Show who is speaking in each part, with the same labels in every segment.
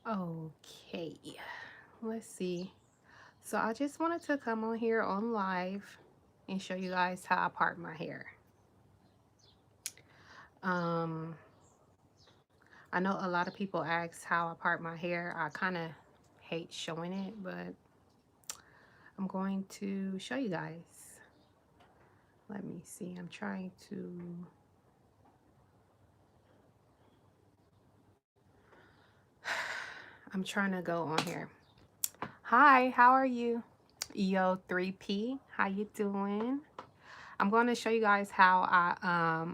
Speaker 1: Okay, let's see. So I just wanted to come on here on live and show you guys how I part my hair. Um, I know a lot of people ask how I part my hair. I kind of hate showing it, but I'm going to show you guys. Let me see. I'm trying to go on here. Hi, how are you? Yo 3P, how you doing? I'm going to show you guys how I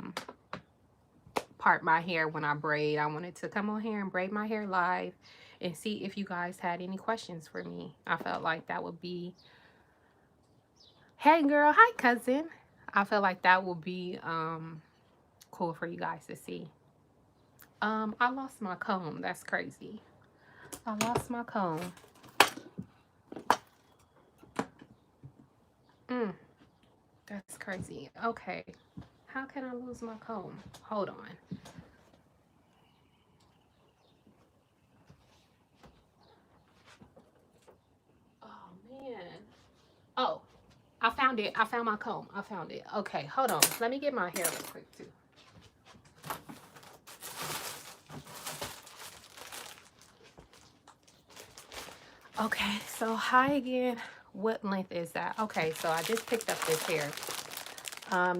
Speaker 1: part my hair when I braid. I wanted to come on here and braid my hair live and see if you guys had any questions for me. I felt like that would be, hey girl, hi cousin. I felt like that would be cool for you guys to see. I lost my comb. That's crazy. I lost my comb. Mm, that's crazy. Okay. How can I lose my comb? Hold on. Oh man. Oh, I found it. I found my comb. I found it. Okay, hold on. Let me get my hair real quick too. Okay, so hi again. What length is that? Okay, so I just picked up this hair.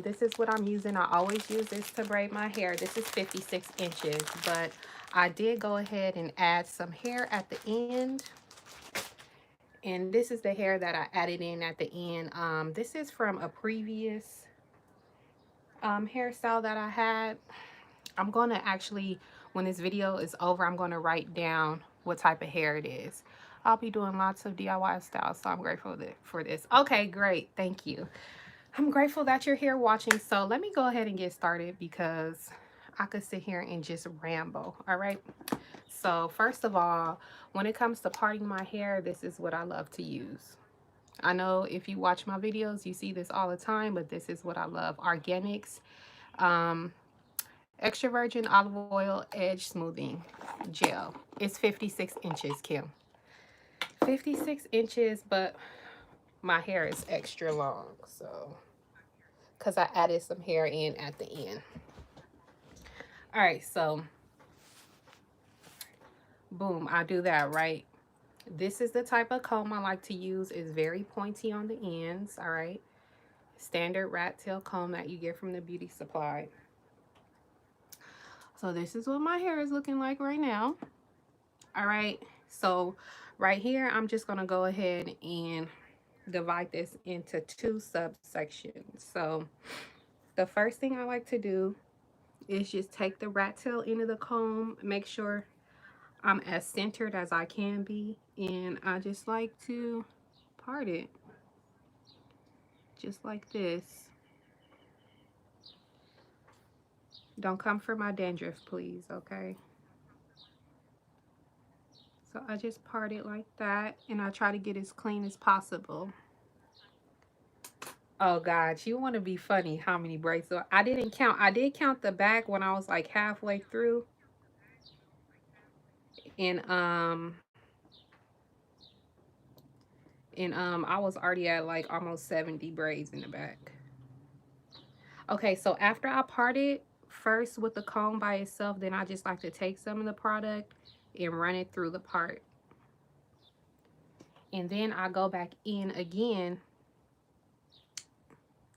Speaker 1: This is what I'm using. I always use this to braid my hair. This is 56 inches, but I did go ahead and add some hair at the end. And this is the hair that I added in at the end. This is from a previous hairstyle that I had. I'm going to actually, when this video is over, I'm going to write down what type of hair it is. I'll be doing lots of DIY styles, so I'm grateful for this. Okay, great. Thank you. I'm grateful that you're here watching. So let me go ahead and get started because I could sit here and just ramble. All right. So first of all, when it comes to parting my hair, this is what I love to use. I know if you watch my videos, you see this all the time, but this is what I love. Organics. Um, Extra virgin olive oil edge smoothing gel. It's 56 inches, Kim. 56 inches, but my hair is extra long, so because I added some hair in at the end. All right, so boom, I do that, right? This is the type of comb I like to use. It's very pointy on the ends, all right? Standard rat tail comb that you get from the beauty supply. So this is what my hair is looking like right now. All right, so right here, I'm just gonna go ahead and divide this into two subsections. So the first thing I like to do is just take the rat tail end of the comb, make sure I'm as centered as I can be, and I just like to part it just like this. Don't come for my dandruff, please, okay? So I just part it like that, and I try to get as clean as possible. Oh God, you want to be funny? How many braids? So I didn't count. I did count the back when I was like halfway through, and I was already at like almost 70 braids in the back. Okay, so after I part it first with the comb by itself, then I just like to take some of the product and run it through the part, and then I go back in again.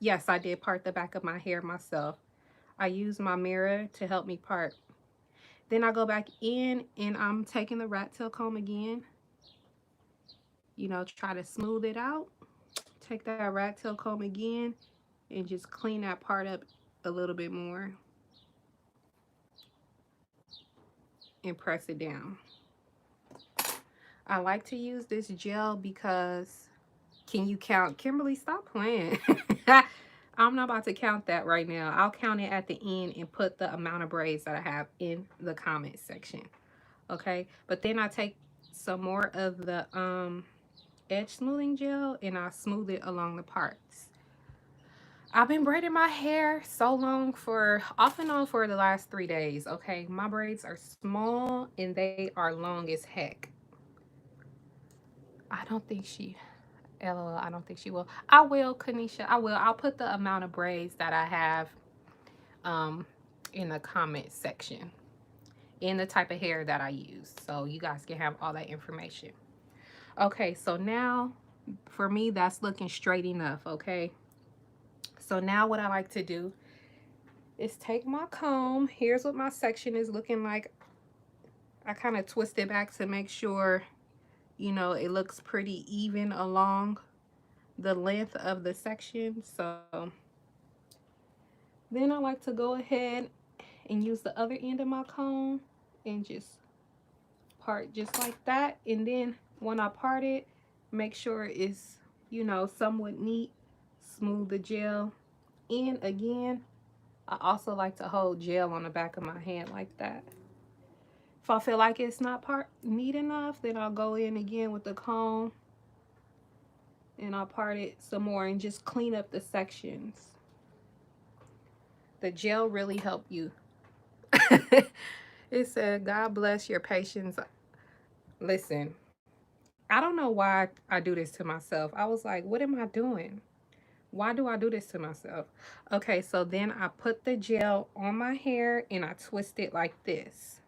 Speaker 1: Yes, I did part the back of my hair myself. I use my mirror to help me part. Then I go back in and I'm taking the rat tail comb again, you know, try to smooth it out. Take that rat tail comb again and just clean that part up a little bit more and press it down. I like to use this gel because, can you count? Kimberly, stop playing. I'm not about to count that right now. I'll count it at the end and put the amount of braids that I have in the comment section. Okay, but then I take some more of the edge smoothing gel and I smooth it along the parts. I've been braiding my hair so long, for off and on for the last 3 days. Okay, my braids are small and they are long as heck. I don't think she, LOL, I don't think she will. I will, Kanisha, I will. I'll put the amount of braids that I have um in the comment section, and the type of hair that I use, so you guys can have all that information. Okay, so now for me, that's looking straight enough. Okay, so now what I like to do is take my comb. Here's what my section is looking like. I kind of twist it back to make sure, you know, it looks pretty even along the length of the section. So then I like to go ahead and use the other end of my comb and just part just like that. And then when I part it, make sure it's, you know, somewhat neat. Smooth the gel in again. I also like to hold gel on the back of my hand like that. If I feel like it's not neat enough, then I'll go in again with the comb and I'll part it some more and just clean up the sections. The gel really help you. It said, God bless your patience. Listen, I don't know why I do this to myself. I was like, what am I doing? Why do I do this to myself? Okay, so then I put the gel on my hair and I twist it like this.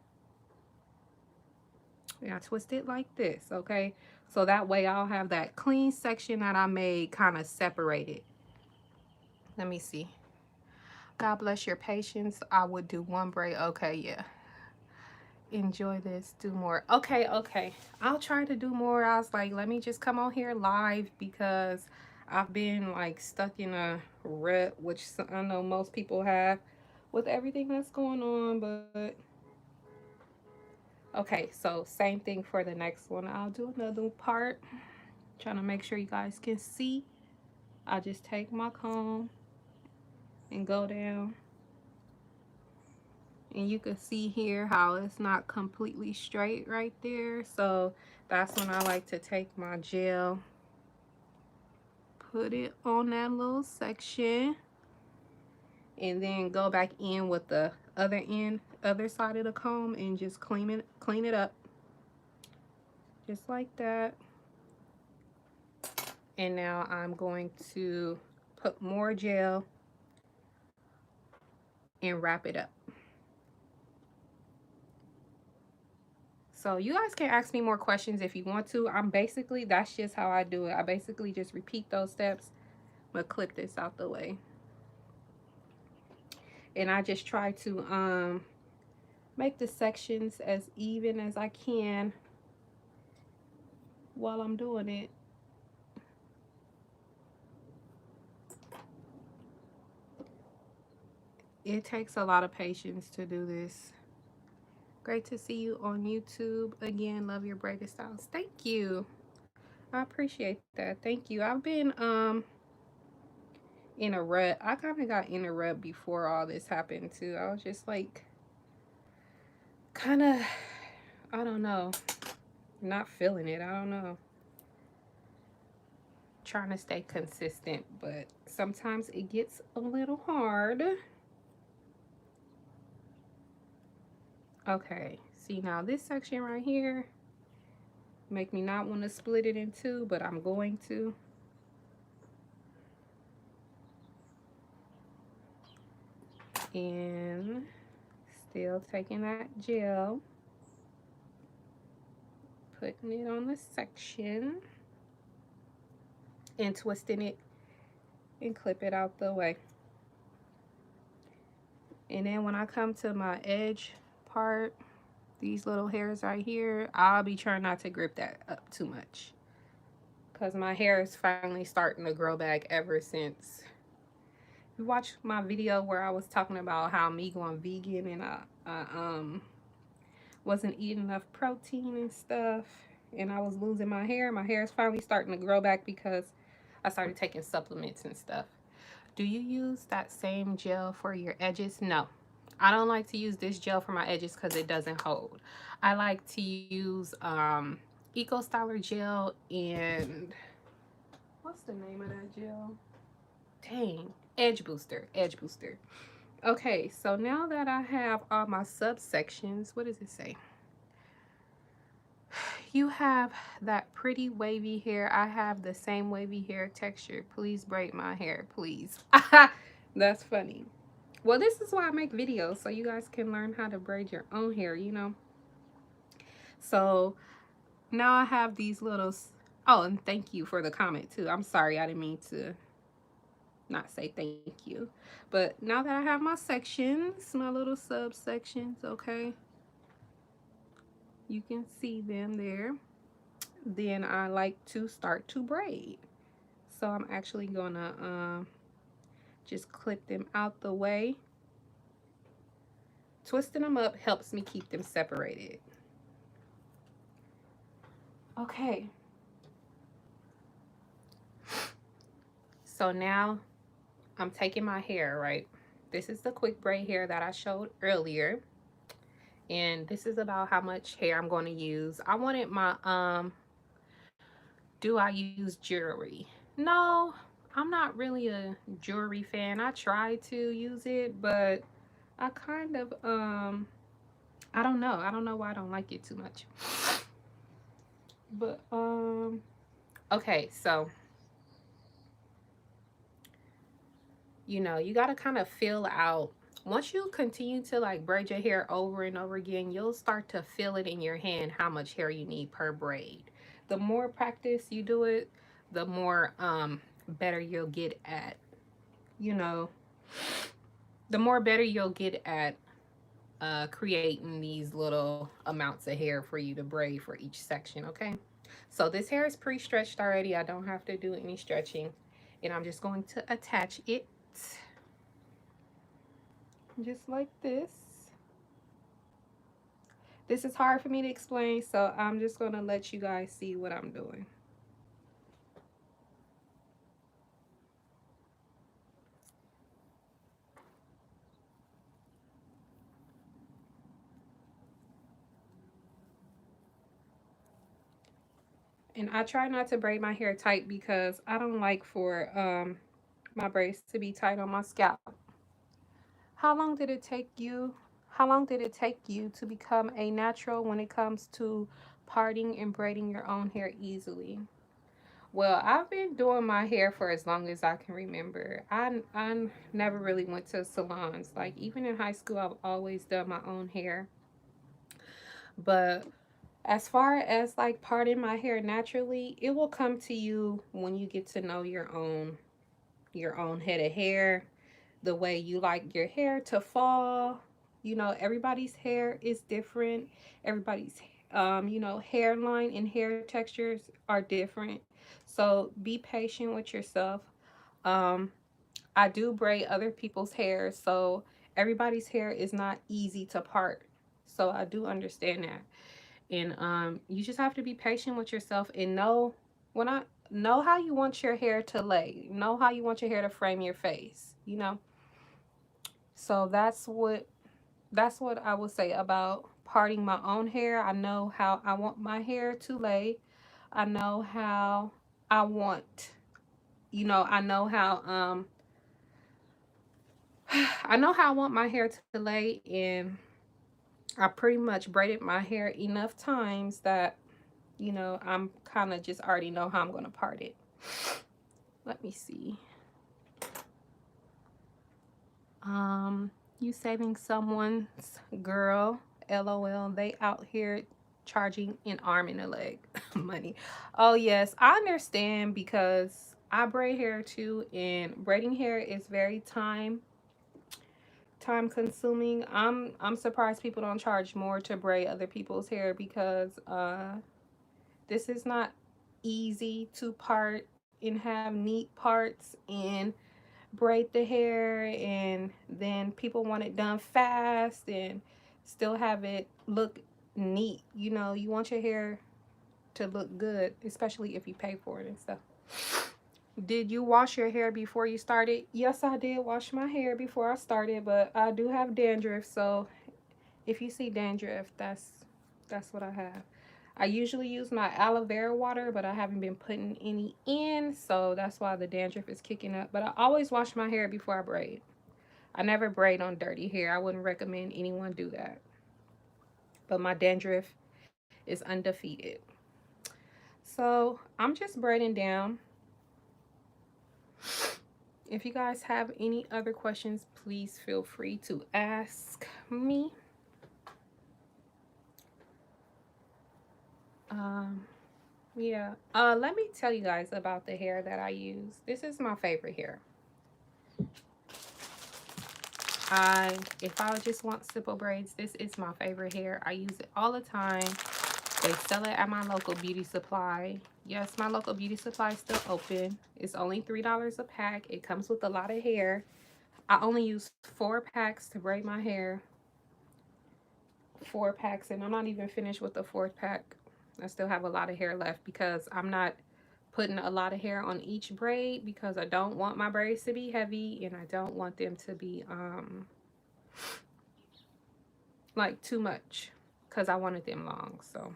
Speaker 1: And I twist it like this, okay? So that way I'll have that clean section that I made kind of separated. Let me see. God bless your patience. I would do one braid. Okay, yeah. Enjoy this. Do more. Okay, okay. I'll try to do more. I was like, let me just come on here live because I've been like stuck in a rut, which I know most people have with everything that's going on. But okay, so same thing for the next one. I'll do another part. Trying to make sure you guys can see. I just take my comb and go down. And you can see here how it's not completely straight right there. So that's when I like to take my gel, put it on that little section, and then go back in with the other side of the comb and just clean it up. Just like that. And now I'm going to put more gel and wrap it up. So you guys can ask me more questions if you want to. That's just how I do it. I basically just repeat those steps, but clip this out the way. And I just try to make the sections as even as I can while I'm doing it. It takes a lot of patience to do this. Great to see you on YouTube again. Love your braided styles. Thank you. I appreciate that. Thank you. I've been in a rut. I kind of got in a rut before all this happened too. I was just like kind of, I don't know, not feeling it. I don't know. Trying to stay consistent, but sometimes it gets a little hard. Okay, see now this section right here make me not want to split it in two, but I'm going to. And still taking that gel, putting it on the section and twisting it and clip it out the way. And then when I come to my edge part, these little hairs right here, I'll be trying not to grip that up too much because my hair is finally starting to grow back ever since you watched my video where I was talking about how me going vegan and I wasn't eating enough protein and stuff, and I was losing my hair. My hair is finally starting to grow back because I started taking supplements and stuff. Do you use that same gel for your edges? No. I don't like to use this gel for my edges because it doesn't hold. I like to use Eco Styler gel and what's the name of that gel? Dang. Edge booster, edge booster. Okay, so now that I have all my subsections, what does it say? You have that pretty wavy hair. I have the same wavy hair texture. Please braid my hair, please. That's funny. Well, this is why I make videos, so you guys can learn how to braid your own hair, you know. So now I have these little, oh, and thank you for the comment too. I'm sorry, I didn't mean to not say thank you. But now that I have my sections, my little subsections, okay, you can see them there. Then I like to start to braid. So I'm actually gonna just clip them out the way. Twisting them up helps me keep them separated. Okay. So now I'm taking my hair, right? This is the quick braid hair that I showed earlier. And this is about how much hair I'm going to use. I wanted my, do I use jewelry? No, I'm not really a jewelry fan. I try to use it, but I kind of, I don't know. I don't know why I don't like it too much. But, okay, so, you know, you got to kind of feel out. Once you continue to like braid your hair over and over again, you'll start to feel it in your hand how much hair you need per braid. The more practice you do it, the more better you'll get at, you know, the more better you'll get at creating these little amounts of hair for you to braid for each section, okay? So this hair is pre-stretched already. I don't have to do any stretching. And I'm just going to attach it just like this. This is hard for me to explain, so I'm just going to let you guys see what I'm doing. And I try not to braid my hair tight because I don't like for my braids to be tight on my scalp. How long did it take you? How long did it take you to become a natural when it comes to parting and braiding your own hair easily? Well, I've been doing my hair for as long as I can remember. I never really went to salons. Like even in high school, I've always done my own hair. But as far as like parting my hair naturally, it will come to you when you get to know your own head of hair, the way you like your hair to fall. You know, everybody's hair is different. Everybody's you know, hairline and hair textures are different. So be patient with yourself. Um, I do braid other people's hair, so everybody's hair is not easy to part. So I do understand that. And you just have to be patient with yourself and know how you want your hair to lay. Know how you want your hair to frame your face, you know? So that's what I would say about parting my own hair. I know how I want my hair to lay. I know how I want, you know, I know how I want my hair to lay, and I pretty much braided my hair enough times that, you know, I'm kind of just already know how I'm going to part it. Let me see. You saving someone's girl, LOL. They out here charging an arm and a leg money. Oh yes, I understand because I braid hair too, and braiding hair is very time consuming. I'm surprised people don't charge more to braid other people's hair because this is not easy to part and have neat parts and braid the hair, and then people want it done fast and still have it look neat. You know, you want your hair to look good, especially if you pay for it and stuff. Did you wash your hair before you started? Yes, I did wash my hair before I started, but I do have dandruff, so if you see dandruff, that's what I have. I usually use my aloe vera water, but I haven't been putting any in, so that's why the dandruff is kicking up. But I always wash my hair before I braid. I never braid on dirty hair. I wouldn't recommend anyone do that. But my dandruff is undefeated. So I'm just braiding down. If you guys have any other questions, please feel free to ask me. Um, yeah. Let me tell you guys about the hair that I use. This is my favorite hair. If I just want simple braids, this is my favorite hair. I use it all the time. They sell it at my local beauty supply. Yes, my local beauty supply is still open. It's only $3 a pack. It comes with a lot of hair. I only use 4 packs to braid my hair. 4 packs, and I'm not even finished with the 4th pack. I still have a lot of hair left because I'm not putting a lot of hair on each braid because I don't want my braids to be heavy and I don't want them to be like too much because I wanted them long. So,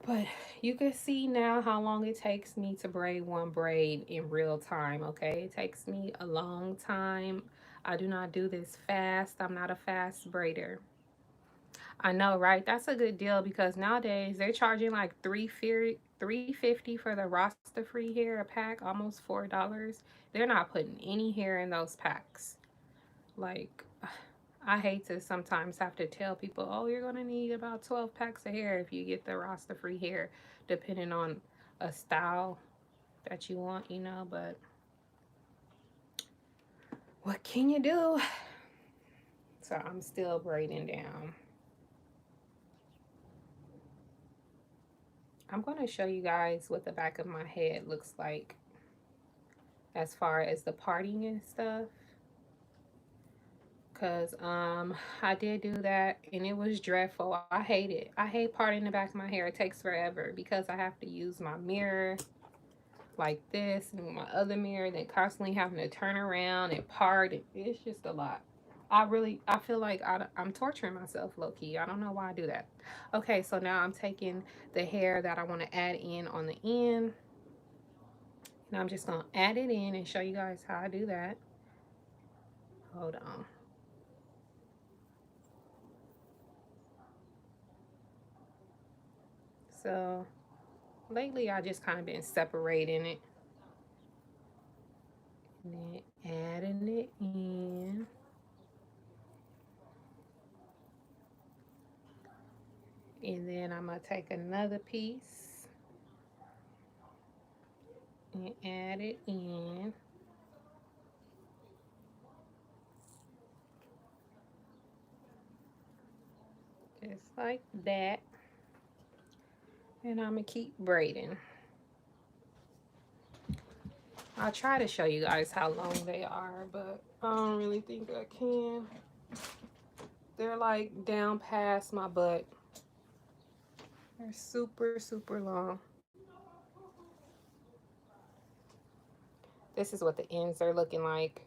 Speaker 1: but you can see now how long it takes me to braid one braid in real time. Okay, it takes me a long time. I do not do this fast. I'm not a fast braider. I know, right? That's a good deal because nowadays they're charging like $3.50 for the roster free hair a pack, almost $4. They're not putting any hair in those packs. Like, I hate to sometimes have to tell people, oh, you're gonna need about 12 packs of hair if you get the roster free hair, depending on a style that you want, you know. But what can you do? So I'm still braiding down. I'm going to show you guys what the back of my head looks like as far as the parting and stuff. Because I did do that and it was dreadful. I hate it. I hate parting the back of my hair. It takes forever because I have to use my mirror like this and my other mirror, then constantly having to turn around and part. It's just a lot. I feel like I'm torturing myself low key. I don't know why I do that. Okay, so now I'm taking the hair that I want to add in on the end. And I'm just going to add it in and show you guys how I do that. Hold on. So lately I just kind of been separating it. And then adding it in. And then I'm going to take another piece and add it in. Just like that. And I'm going to keep braiding. I'll try to show you guys how long they are, but I don't really think I can. They're like down past my butt. They're super, super long. This is what the ends are looking like.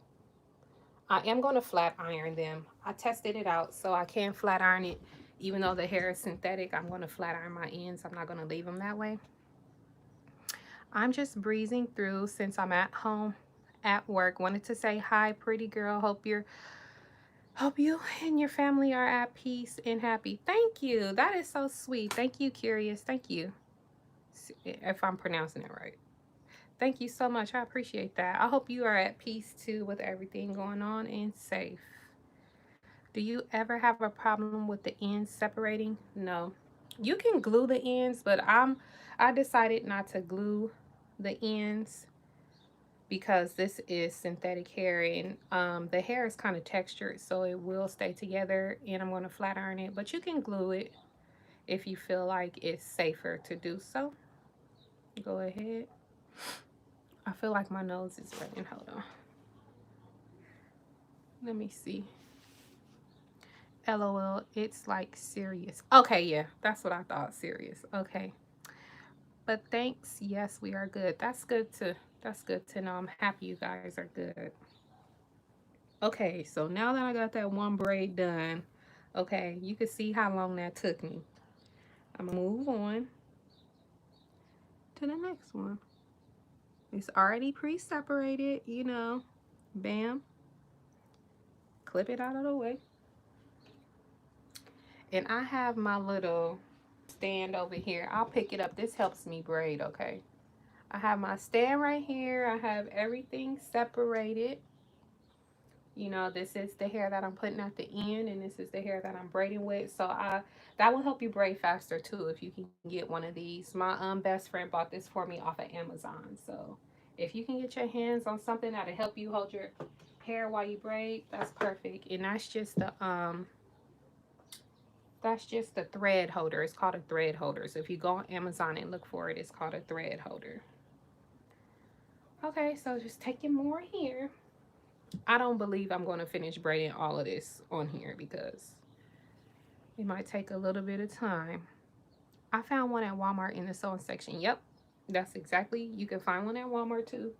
Speaker 1: I am going to flat iron them. I tested it out, so I can flat iron it. Even though the hair is synthetic, I'm going to flat iron my ends. I'm not going to leave them that way. I'm just breezing through since I'm at home at work. Wanted to say hi, pretty girl. Hope you and your family are at peace and happy. Thank you. That is so sweet. Thank you, Curious. Thank you. If I'm pronouncing it right. Thank you so much. I appreciate that. I hope you are at peace too with everything going on and safe. Do you ever have a problem with the ends separating? No. You can glue the ends, but I decided not to glue the ends because this is synthetic hair and the hair is kind of textured, so it will stay together, and I'm going to flat iron it, but you can glue it if you feel like it's safer to do so. Go ahead. I feel like my nose is running. Hold on. Let me see. LOL, it's like serious. Okay, yeah, that's what I thought. Serious. Okay. But thanks. Yes, we are good. That's good to know. I'm happy you guys are good. Okay, so now that I got that one braid done, Okay, you can see how long that took me. I'm gonna move on to the next one. It's already pre-separated, you know. Bam, clip it out of the way. And I have my little stand over here. I'll pick it up. This helps me braid, okay? I have my stand right here. I have everything separated. You know, this is the hair that I'm putting at the end, and this is the hair that I'm braiding with. So that will help you braid faster too if you can get one of these. My best friend bought this for me off of Amazon. So if you can get your hands on something that'll help you hold your hair while you braid, that's perfect. And that's just the thread holder. It's called a thread holder. So if you go on Amazon and look for it, it's called a thread holder. Okay, so just taking more here. I don't believe I'm going to finish braiding all of this on here because it might take a little bit of time. I found one at Walmart in the sewing section. Yep, that's exactly. You can find one at Walmart too.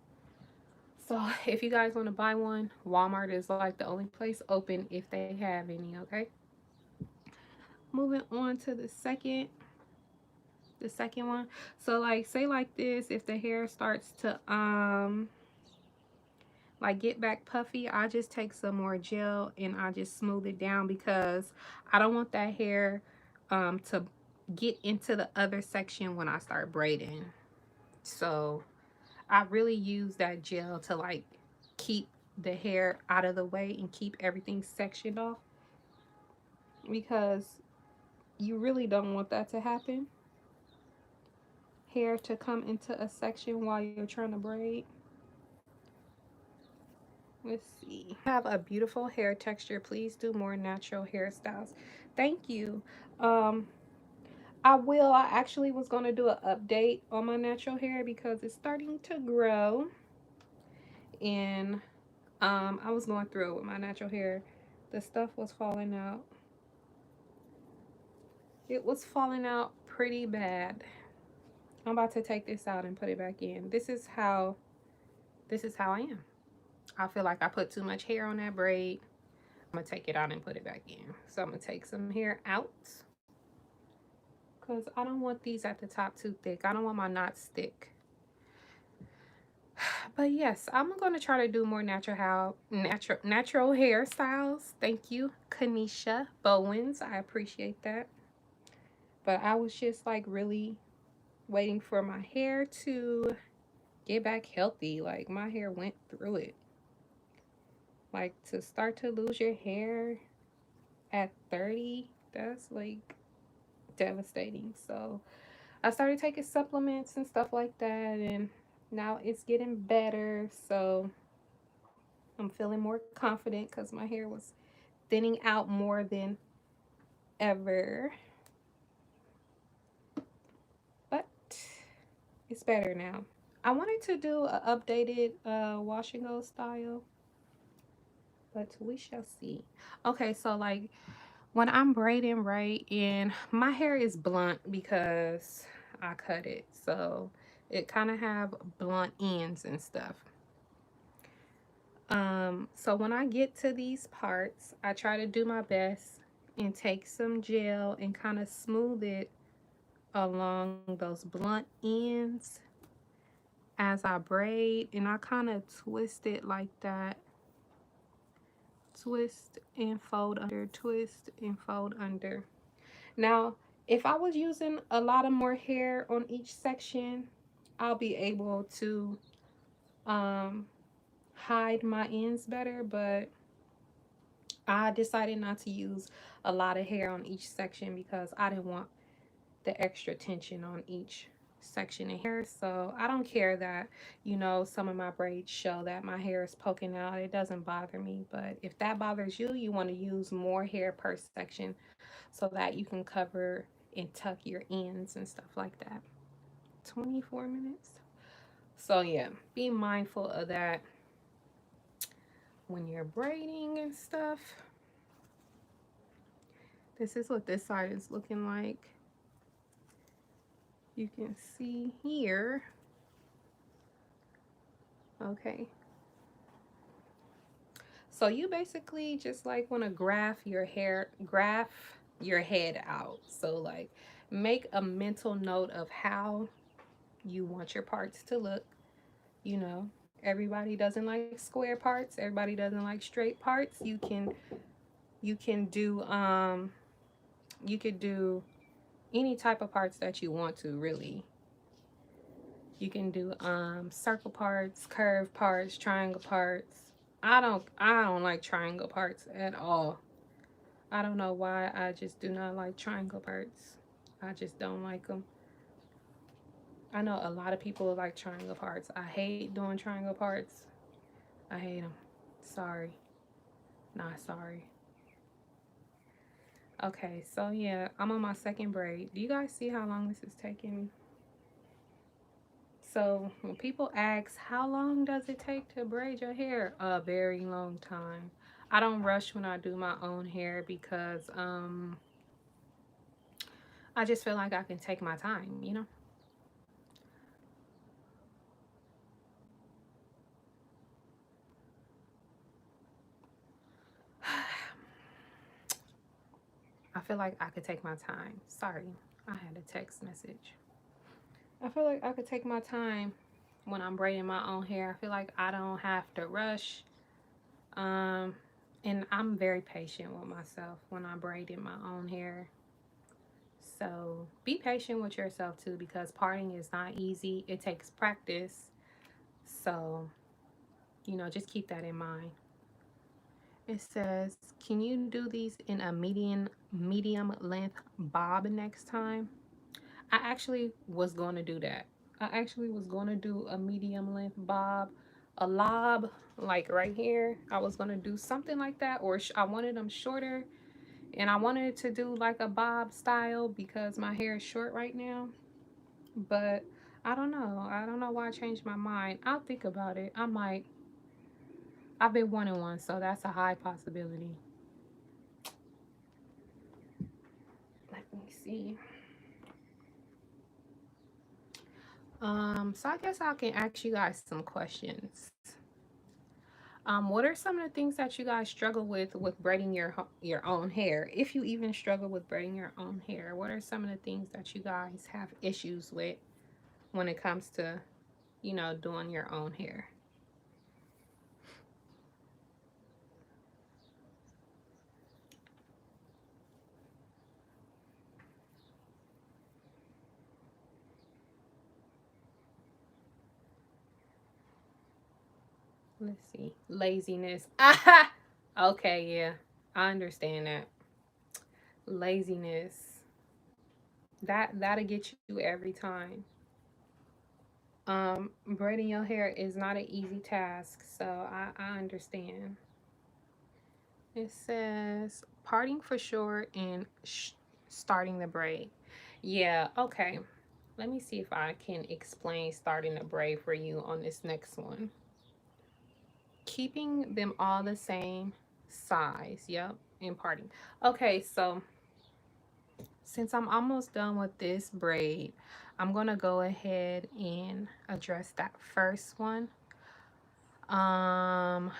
Speaker 1: So if you guys want to buy one, Walmart is like the only place open if they have any, okay? Moving on to the second one. So like say like this, if the hair starts to like get back puffy, I just take some more gel and I just smooth it down because I don't want that hair to get into the other section when I start braiding. So I really use that gel to like keep the hair out of the way and keep everything sectioned off because you really don't want that to happen. Hair to come into a section while you're trying to braid. Let's see. Have a beautiful hair texture. Please do more natural hairstyles. Thank you. Um, I will. I actually was going to do an update on my natural hair because it's starting to grow. And I was going through it with my natural hair. The stuff was falling out. It was falling out pretty bad. I'm about to take this out and put it back in. This is how I am. I feel like I put too much hair on that braid. I'm gonna take it out and put it back in. So I'm gonna take some hair out because I don't want these at the top too thick. I don't want my knots thick. But yes, I'm gonna try to do more natural hairstyles. Thank you, Kanisha Bowens. I appreciate that. But I was just like really waiting for my hair to get back healthy. Like my hair went through it. Like to start to lose your hair at 30, that's like devastating. So I started taking supplements and stuff like that, and now it's getting better. So I'm feeling more confident because my hair was thinning out more than ever. But it's better now. I wanted to do an updated wash and go style, but we shall see. Okay, so like when I'm braiding right, and my hair is blunt because I cut it, so it kind of have blunt ends and stuff. So when I get to these parts, I try to do my best and take some gel and kind of smooth it along those blunt ends as I braid, and I kind of twist it like that. Twist and fold under, twist and fold under. Now, if I was using a lot of more hair on each section, I'll be able to um, hide my ends better, but I decided not to use a lot of hair on each section because I didn't want the extra tension on each section of hair. So I don't care that, you know, some of my braids show that my hair is poking out. It doesn't bother me. But if that bothers you, you want to use more hair per section so that you can cover and tuck your ends and stuff like that. 24 minutes. So yeah, be mindful of that when you're braiding and stuff. This is what this side is looking like. You can see here. Okay. So you basically just like want to graph your head out. So like make a mental note of how you want your parts to look. You know, everybody doesn't like square parts. Everybody doesn't like straight parts. You can do you could do any type of parts that you want to, really. You can do circle parts, curved parts, triangle parts. I don't like triangle parts at all. I don't know why. I just do not like triangle parts. I just don't like them. I know a lot of people like triangle parts. I hate doing triangle parts. I hate them. Sorry. Not sorry. Okay, so yeah, I'm on my second braid. Do you guys see how long this is taking me? So when people ask, how long does it take to braid your hair? A very long time. I don't rush when I do my own hair because I just feel like I can take my time, you know? I feel like I could take my time. Sorry, I had a text message. I feel like I could take my time when I'm braiding my own hair. I feel like I don't have to rush. Um, and I'm very patient with myself when I'm braiding my own hair. So be patient with yourself too, because parting is not easy. It takes practice. So, just keep that in mind. It says, can you do these in a medium length bob next time? I actually was going to do that. I actually was going to do a medium length bob, a lob, like right here. I was going to do something like that, or I wanted them shorter, and I wanted to do like a bob style because my hair is short right now. But I don't know. I don't know why I changed my mind. I'll think about it. I might. I've been wanting one, so that's a high possibility. Let me see. So I guess I can ask you guys some questions. What are some of the things that you guys struggle with braiding your own hair? If you even struggle with braiding your own hair, what are some of the things that you guys have issues with when it comes to, doing your own hair? Let's see. Laziness. Okay, yeah. I understand that. Laziness. That'll get you every time. Braiding your hair is not an easy task, so I understand. It says parting for sure and starting the braid. Yeah, okay. Let me see if I can explain starting the braid for you on this next one. Keeping them all the same size. Yep, and parting. Okay, so since I'm almost done with this braid, I'm gonna go ahead and address that first one.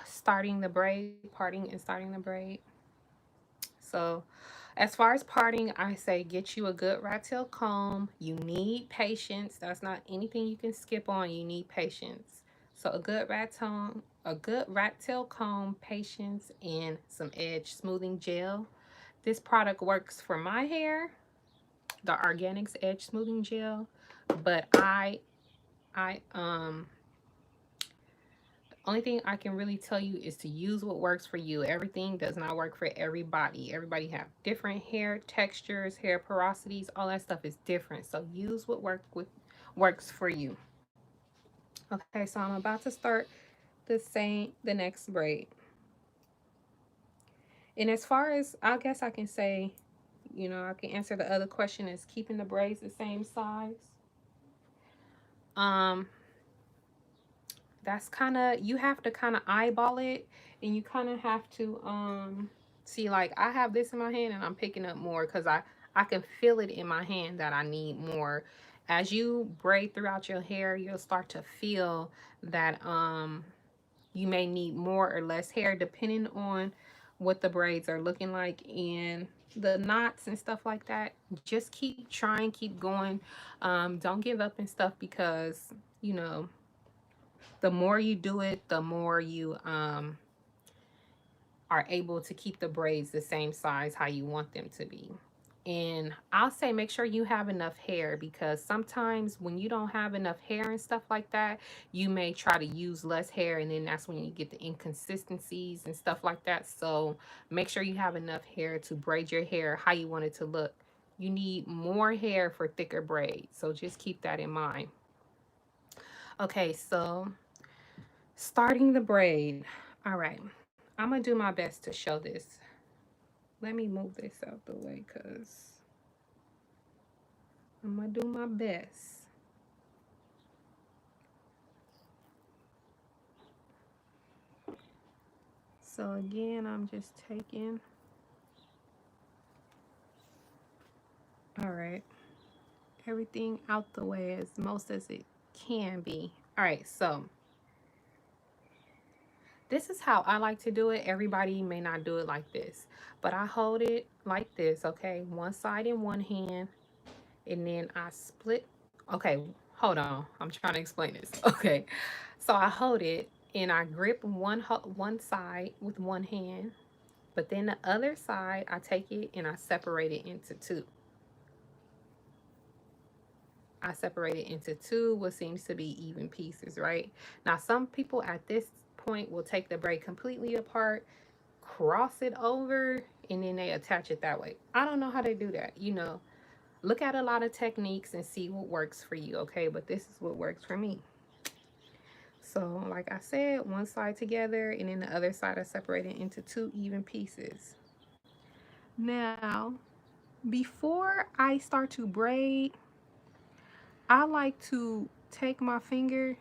Speaker 1: Starting the braid, parting and starting the braid. So as far as parting, I say get you a good rat tail comb. You need patience. That's not anything you can skip on. You need patience. So a good rat tail comb, patience, and some edge smoothing gel. This product works for my hair, the Organics Edge Smoothing Gel, but I only thing I can really tell you is to use what works for you. Everything does not work for everybody. Everybody have different hair textures, hair porosities, all that stuff is different. So use what works for you. Okay, so I'm about to start the next braid. And as far as I guess I can say, I can answer the other question is keeping the braids the same size. Um, that's kind of, you have to kind of eyeball it, and you kind of have to see, like I have this in my hand and I'm picking up more because I can feel it in my hand that I need more. As you braid throughout your hair, you'll start to feel that You may need more or less hair depending on what the braids are looking like and the knots and stuff like that. Just keep trying, keep going. Don't give up and stuff, because you know, the more you do it, the more you are able to keep the braids the same size how you want them to be. And I'll say make sure you have enough hair, because sometimes when you don't have enough hair and stuff like that, you may try to use less hair, and then that's when you get the inconsistencies and stuff like that. So make sure you have enough hair to braid your hair how you want it to look. You need more hair for thicker braids, so just keep that in mind. Okay, so starting the braid. All right, I'm gonna do my best to show this. Let me move this out the way, because I'm gonna do my best. So again, I'm just taking, all right, everything out the way as most as it can be. All right, so this is how I like to do it. Everybody may not do it like this, but I hold it like this, okay? One side in one hand, and then I split. Okay, hold on. I'm trying to explain this. Okay, so I hold it and I grip one side with one hand, but then the other side, I take it and I separate it into two. I separate it into two, what seems to be even pieces, right? Now, some people at this point will take the braid completely apart, cross it over, and then they attach it that way. I don't know how they do that. You know, look at a lot of techniques and see what works for you, okay? But this is what works for me. So, like I said, one side together, and then the other side I separate it into two even pieces. Now, before I start to braid, I like to take my finger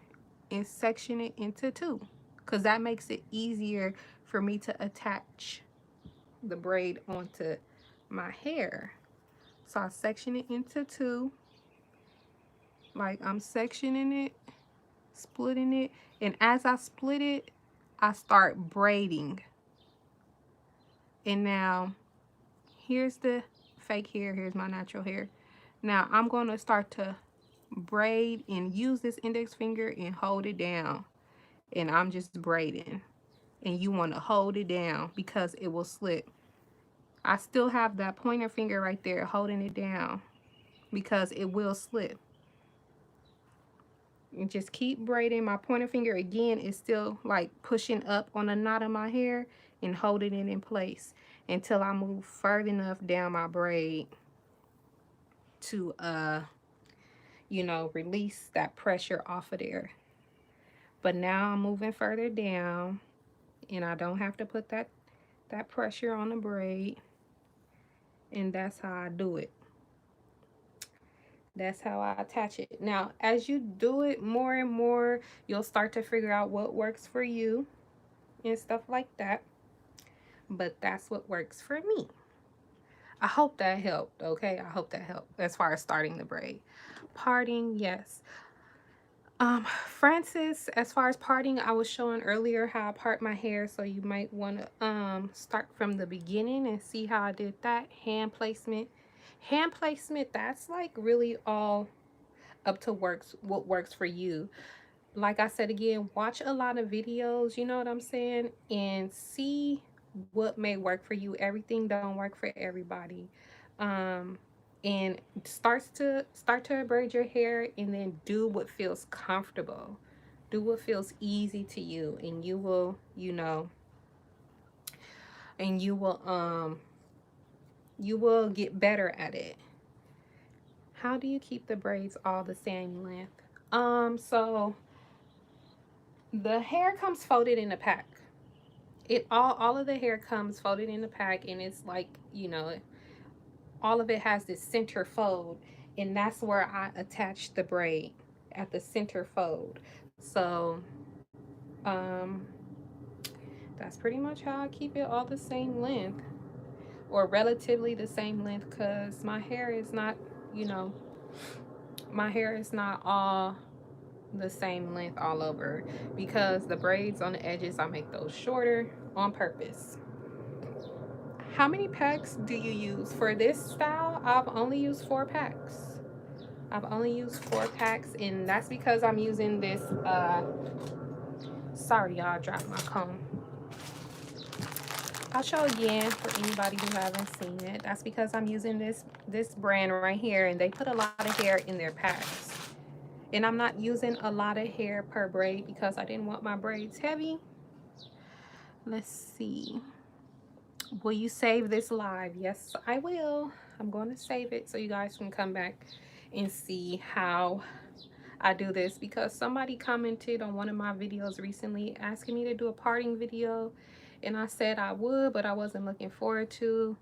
Speaker 1: and section it into two, because that makes it easier for me to attach the braid onto my hair. So I section it into two, like I'm sectioning it, splitting it, and as I split it, I start braiding. And now here's the fake hair, here's my natural hair. Now I'm going to start to braid and use this index finger and hold it down, and I'm just braiding, and you want to hold it down because it will slip. I still have that pointer finger right there holding it down because it will slip. And just keep braiding. My pointer finger again is still like pushing up on a knot of my hair and holding it in place until I move further enough down my braid to you know, release that pressure off of there. But now I'm moving further down, and I don't have to put that pressure on the braid. And that's how I do it. That's how I attach it. Now, as you do it more and more, you'll start to figure out what works for you and stuff like that. But that's what works for me. I hope that helped, okay? I hope that helped as far as starting the braid. Parting, yes. Francis, as far as parting, I was showing earlier how I part my hair, so you might want to start from the beginning and see how I did that. Hand placement. Hand placement, that's like really all up to what works for you. Like I said again, watch a lot of videos, you know what I'm saying, and see what may work for you. Everything don't work for everybody. um and start to braid your hair, and then do what feels comfortable, do what feels easy to you, and you will, you know, and you will get better at it. How do you keep the braids all the same length? So the hair comes folded in a pack. It all of the hair comes folded in a pack, and it's like, you know, all of it has this center fold, and that's where I attach the braid, at the center fold. So um that's pretty much how I keep it all the same length, or relatively the same length, because my hair is not, you know, my hair is not all the same length all over, because the braids on the edges, I make those shorter on purpose. How many packs do you use for this style? I've only used 4 packs. I've only used 4 packs, and that's because I'm using this sorry y'all, I dropped my comb. I'll show again for anybody who haven't seen it. That's because I'm using this brand right here, and they put a lot of hair in their packs. And I'm not using a lot of hair per braid because I didn't want my braids heavy. Let's see. Will you save this live? Yes, I will. I'm going to save it so you guys can come back and see how I do this, because somebody commented on one of my videos recently asking me to do a parting video, and I said I would, but I wasn't looking forward to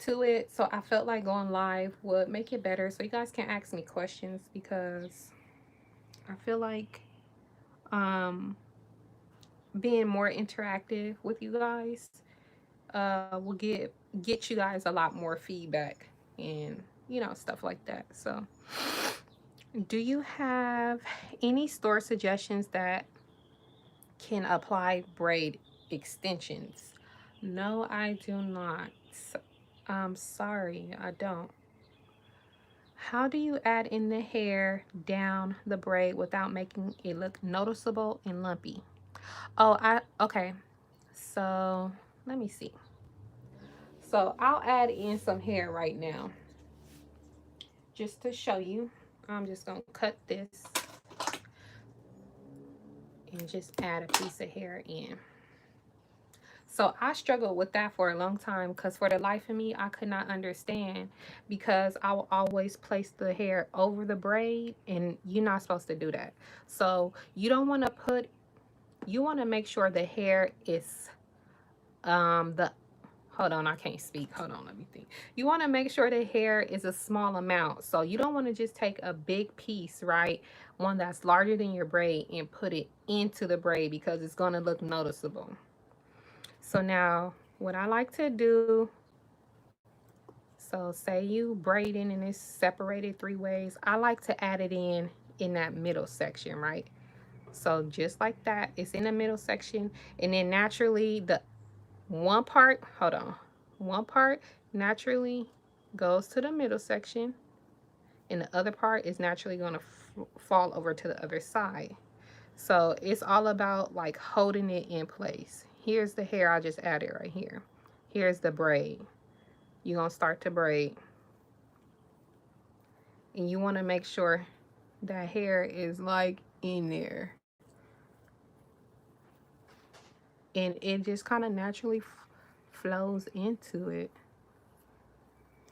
Speaker 1: it. So I felt like going live would make it better so you guys can ask me questions, because I feel like being more interactive with you guys will get you guys a lot more feedback and stuff like that. So do you have any store suggestions that can apply braid extensions? No, I do not. I'm sorry, I don't. How do you add in the hair down the braid without making it look noticeable and lumpy? Oh, okay. So let me see. So I'll add in some hair right now just to show you. I'm just gonna cut this and just add a piece of hair in. So I struggled with that for a long time, because for the life of me, I could not understand, because I will always place the hair over the braid, and you're not supposed to do that. So you don't want to you want to make sure the hair is the hold on, I can't speak. Hold on, let me think. You want to make sure the hair is a small amount. So you don't want to just take a big piece, right? One that's larger than your braid, and put it into the braid, because it's going to look noticeable. So now what I like to do, so say you braiding and it's separated 3 ways, I like to add it in that middle section, right? So just like that, it's in the middle section, and then naturally the one part, hold on, one part naturally goes to the middle section, and the other part is naturally going to fall over to the other side. So it's all about like holding it in place. Here's the hair I just added right here. Here's the braid. You're going to start to braid, and you want to make sure that hair is like in there, and it just kind of naturally flows into it,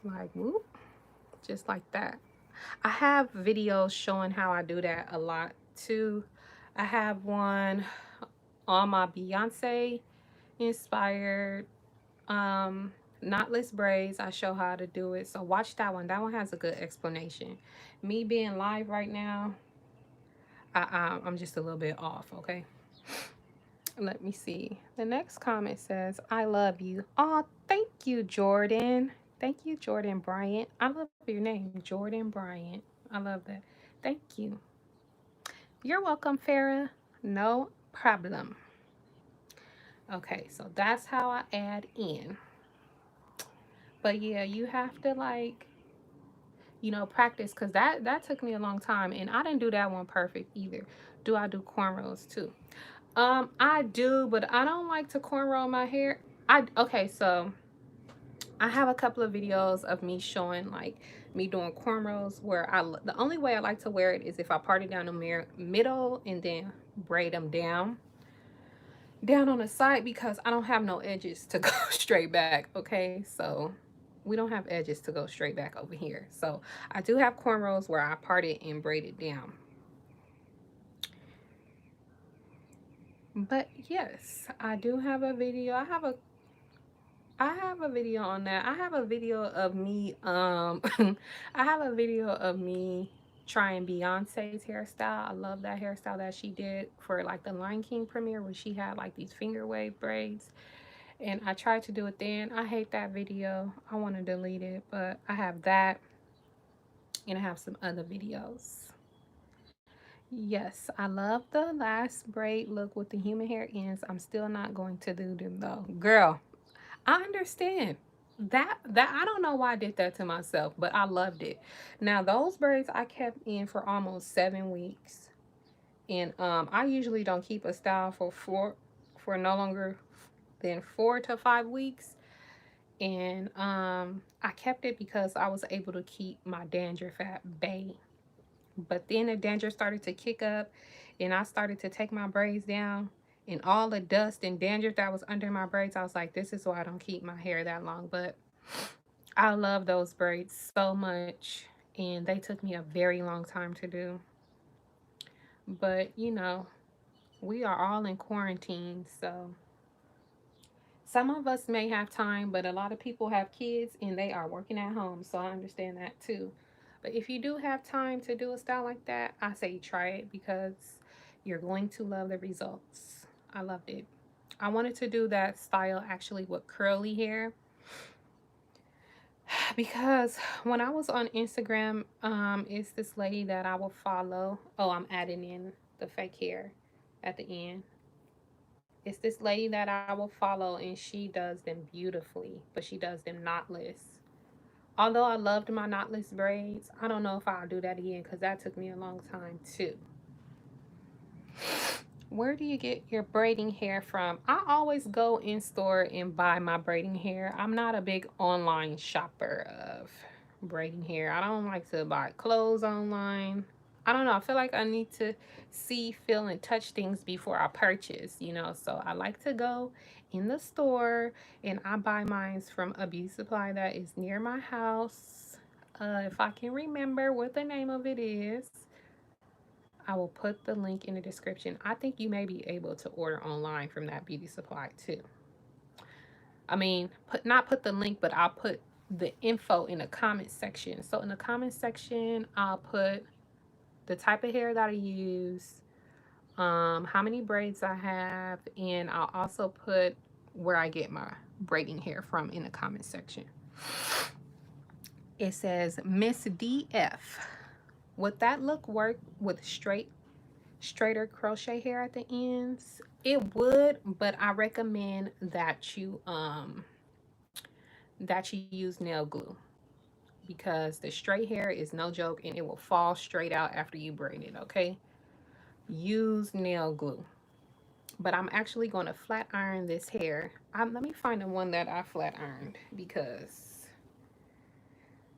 Speaker 1: like whoop, just like that. I have videos showing how I do that a lot too. I have one on my Beyonce inspired knotless braids. I show how to do it, so watch that one. That one has a good explanation. Me being live right now, I'm just a little bit off. Okay, let me see. The next comment says, I love you. Oh, thank you, Jordan. Thank you, Jordan Bryant. I love your name, Jordan Bryant. I love that. Thank you. You're welcome, Farah. No problem. Okay, so that's how I add in. But yeah, you have to like, practice, because that took me a long time, and I didn't do that one perfect either. Do I do cornrows too? I do, but I don't like to cornrow my hair. Okay, so I have a couple of videos of me showing like me doing cornrows, where the only way I like to wear it is if I part it down the middle and then braid them down on the side, because I don't have no edges to go straight back. Okay, so we don't have edges to go straight back over here. So I do have cornrows where I part it and braid it down. But yes, I do have a video. I have a video on that. I have a video of me I have a video of me trying Beyonce's hairstyle. I love that hairstyle that she did for like the Lion King premiere, where she had like these finger wave braids. And I tried to do it then. I hate that video. I want to delete it, but I have that, and I have some other videos. Yes, I love the last braid look with the human hair ends. I'm still not going to do them though. Girl, I understand. That I don't know why I did that to myself, but I loved it. Now those braids I kept in for almost 7 weeks. And I usually don't keep a style for no longer than 4 to 5 weeks. And I kept it because I was able to keep my dandruff at bay. But then the dandruff started to kick up and I started to take my braids down, and all the dust and dandruff that was under my braids, I was like, this is why I don't keep my hair that long. But I love those braids so much, and they took me a very long time to do. But you know, we are all in quarantine, so some of us may have time, but a lot of people have kids and they are working at home, so I understand that too. But if you do have time to do a style like that, I say try it because you're going to love the results. I loved it. I wanted to do that style actually with curly hair because when I was on Instagram, it's this lady that I will follow. Oh, I'm adding in the fake hair at the end. It's this lady that I will follow, and she does them beautifully, but she does them knotless. Although I loved my knotless braids, I don't know if I'll do that again because that took me a long time too. Where do you get your braiding hair from? I always go in store and buy my braiding hair. I'm not a big online shopper of braiding hair. I don't like to buy clothes online. I don't know. I feel like I need to see, feel, and touch things before I purchase, you know. So I like to go in the store and I buy mine from a beauty supply that is near my house. If I can remember what the name of it is, I will put the link in the description. I think you may be able to order online from that beauty supply too. I mean, not put the link, but I'll put the info in the comment section. So in the comment section, I'll put the type of hair that I use, how many braids I have, and I'll also put where I get my braiding hair from in the comment section. It says Miss DF. Would that look work with straighter crochet hair at the ends? It would, but I recommend that you use nail glue because the straight hair is no joke and it will fall straight out after you braid it, okay? Use nail glue. But I'm actually going to flat iron this hair. Let me find the one that I flat ironed because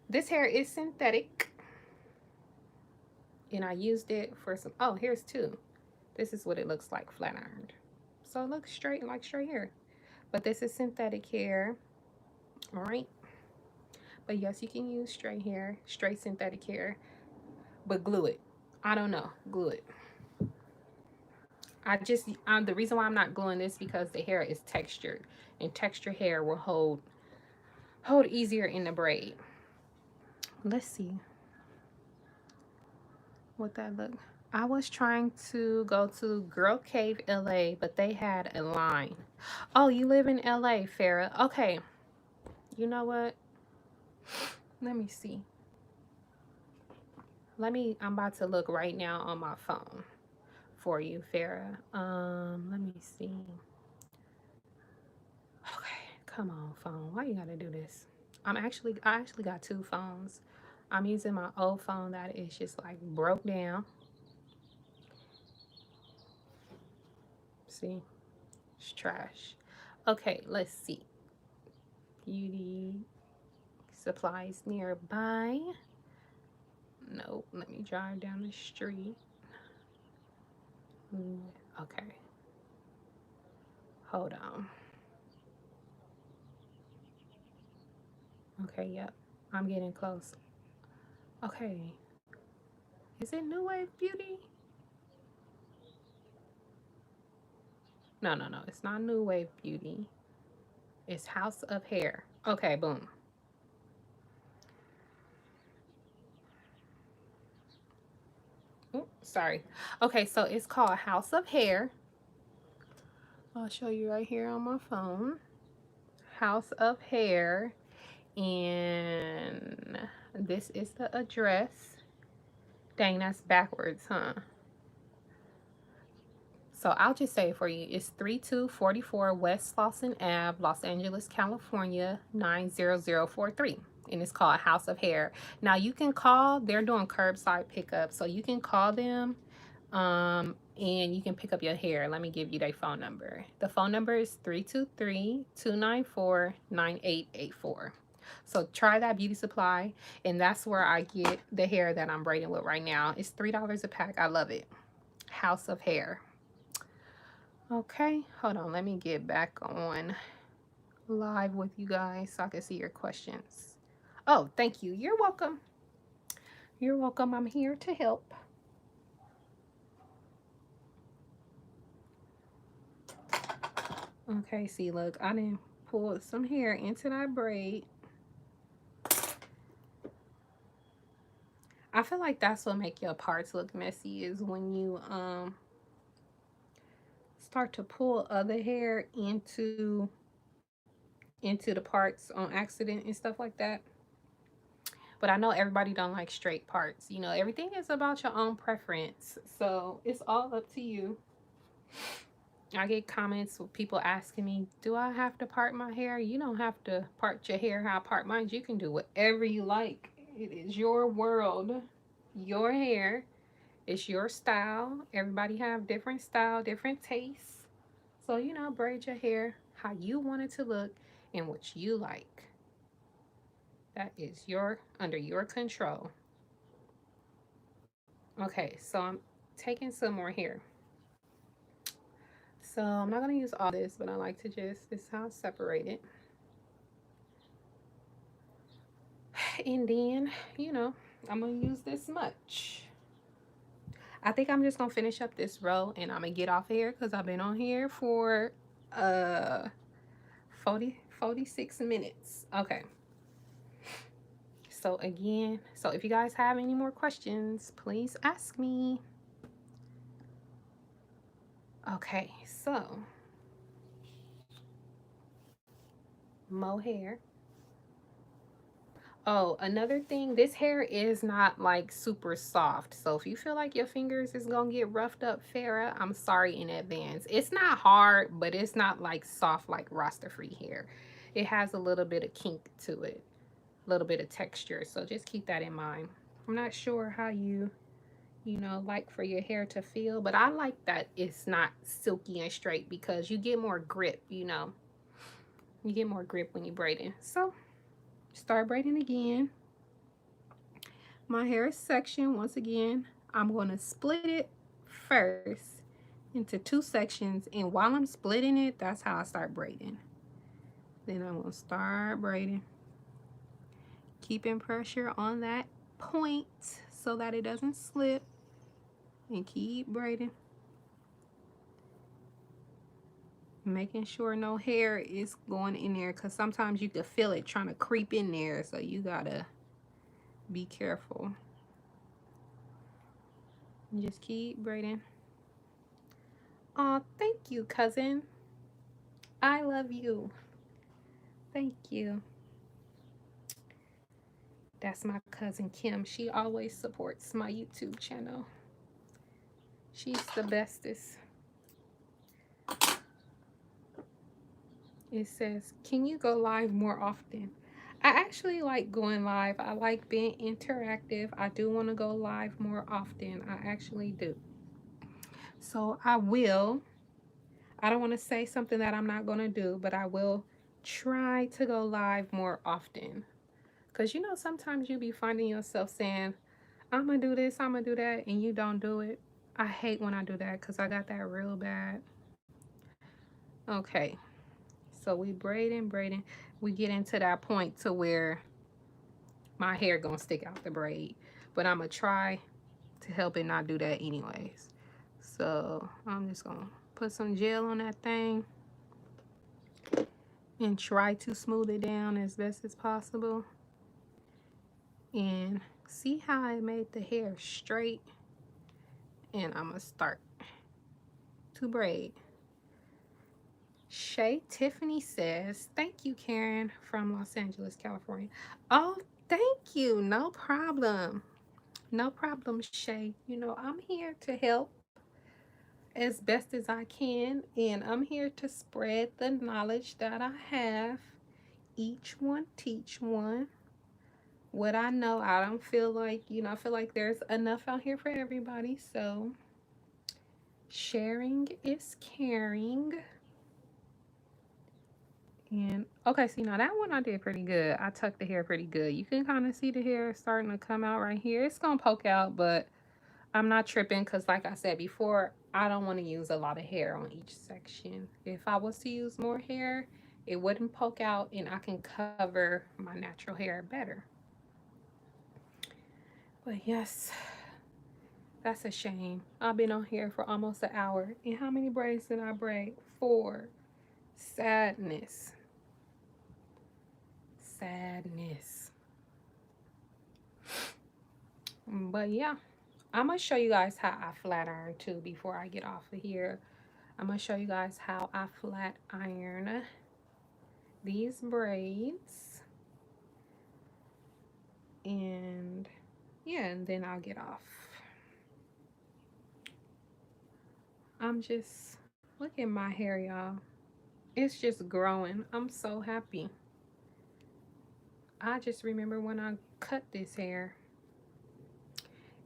Speaker 1: this hair is synthetic and I used it for some. Oh, here's two. This is what it looks like flat ironed. So it looks straight, like straight hair. But this is synthetic hair. All right. But yes, you can use straight hair, straight synthetic hair, but glue it. I don't know. Glue it. The reason why I'm not gluing this because the hair is textured, and textured hair will hold easier in the braid. Let's see what that look. I was trying to go to Girl Cave LA, but they had a line. Oh, you live in LA, Farah. Okay. You know what? Let me see. I'm about to look right now on my phone for you, Farah. Let me see. Okay, come on, phone. Why you gotta do this? I actually got two phones. I'm using my old phone that is just like broke down. See, it's trash. Okay, let's see. Beauty supplies nearby. Nope, let me drive down the street. Okay, hold on. Okay, yep, I'm getting close. Okay, is it New Wave Beauty? No, no, no, it's not New Wave Beauty. It's House of Hair. Okay, boom. Ooh, sorry. Okay, so it's called House of Hair. I'll show you right here on my phone. House of Hair. And this is the address. Dang, that's backwards, huh? So I'll just say it for you. It's 3244 West Slauson Ave, Los Angeles, California, 90043. And it's called House of Hair. Now you can call, they're doing curbside pickup. So you can call them and you can pick up your hair. Let me give you their phone number. The phone number is 323-294-9884. So try that beauty supply, and that's where I get the hair that I'm braiding with right now. It's $3 a pack. I love it. House of Hair. Okay, hold on. Let me get back on live with you guys so I can see your questions. Oh, thank you. You're welcome. You're welcome. I'm here to help. Okay, see, look, I didn't pull some hair into that braid. I feel like that's what make your parts look messy, is when you start to pull other hair into the parts on accident and stuff like that. But I know everybody don't like straight parts. You know, everything is about your own preference. So it's all up to you. I get comments with people asking me, do I have to part my hair? You don't have to part your hair how I part mine. You can do whatever you like. It is your world, your hair. It's your style. Everybody have different style, different tastes. So, you know, braid your hair how you want it to look and what you like. That is under your control. Okay, so I'm taking some more here. So I'm not going to use all this, but I like to just, this is how I separate it. And then, you know, I'm going to use this much. I think I'm just going to finish up this row and I'm going to get off here because I've been on here for 46 minutes. Okay. So again, so if you guys have any more questions, please ask me. Okay, so mohair. Oh, another thing, this hair is not like super soft. So if you feel like your fingers is gonna get roughed up, Farrah, I'm sorry in advance. It's not hard, but it's not like soft like Rasta free hair. It has a little bit of kink to it, a little bit of texture. So just keep that in mind. I'm not sure how you know, like for your hair to feel, but I like that it's not silky and straight because you get more grip, you know. You get more grip when you're braiding. So start braiding again. My hair is sectioned. Once again, I'm going to split it first into 2 sections, and while I'm splitting it, that's how I start braiding. Then I'm going to start braiding, keeping pressure on that point so that it doesn't slip, and keep braiding, making sure no hair is going in there, because sometimes you can feel it trying to creep in there, so you gotta be careful. Just keep braiding. Oh, thank you, cousin. I love you. Thank you. That's my cousin Kim. She always supports my YouTube channel. She's the bestest. It says, can you go live more often? I actually like going live. I like being interactive. I do want to go live more often. I actually do. So I will. I don't want to say something that I'm not going to do, but I will try to go live more often. Because, you know, sometimes you be finding yourself saying, I'm going to do this, I'm going to do that, and you don't do it. I hate when I do that because I got that real bad. Okay. So we braiding. We get into that point to where my hair going to stick out the braid. But I'm going to try to help it not do that anyways. So I'm just going to put some gel on that thing and try to smooth it down as best as possible. And see how I made the hair straight. And I'm going to start to braid. Shay Tiffany says, thank you, Karen, from Los Angeles, California. Oh, thank you. No problem. No problem, Shay. You know, I'm here to help. as best as I can, and I'm here to spread the knowledge that I have. Each one teach one. What I know, I don't feel like, I feel like there's enough out here for everybody. So sharing is caring. And okay, see, now that one I did pretty good. I tucked the hair pretty good. You can kind of see the hair starting to come out right here. It's gonna poke out, but I'm not tripping because like I said before, I don't want to use a lot of hair on each section. If I was to use more hair, it wouldn't poke out and I can cover my natural hair better. But yes, that's a shame. I've been on here for almost an hour. And how many braids did I braid? 4. Sadness. Sadness. But yeah, I'm going to show you guys how I flat iron too before I get off of here. I'm going to show you guys how I flat iron these braids. And yeah, and then I'll get off. I'm just, look at my hair, y'all. It's just growing. I'm so happy. I just remember when I cut this hair.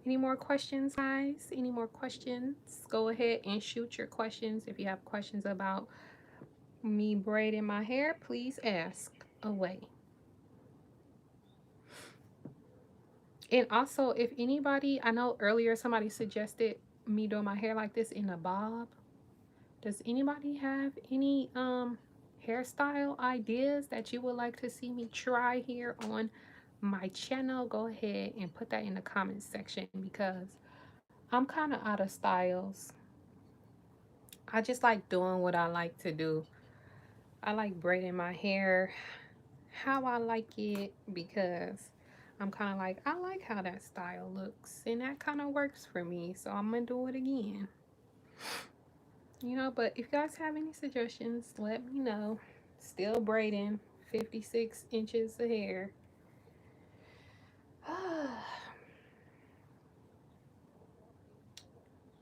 Speaker 1: Any more questions, guys? Any more questions? Go ahead and shoot your questions. If you have questions about me braiding my hair, please ask away. And also, if anybody, I know earlier somebody suggested me doing my hair like this in a bob. Does anybody have any hairstyle ideas that you would like to see me try here on my channel? Go ahead and put that in the comments section because I'm kind of out of styles. I just like doing what I like to do. I like braiding my hair how I like it because I'm kind of like, I like how that style looks and that kind of works for me. So I'm going to do it again. But if you guys have any suggestions, let me know. Still braiding 56 inches of hair.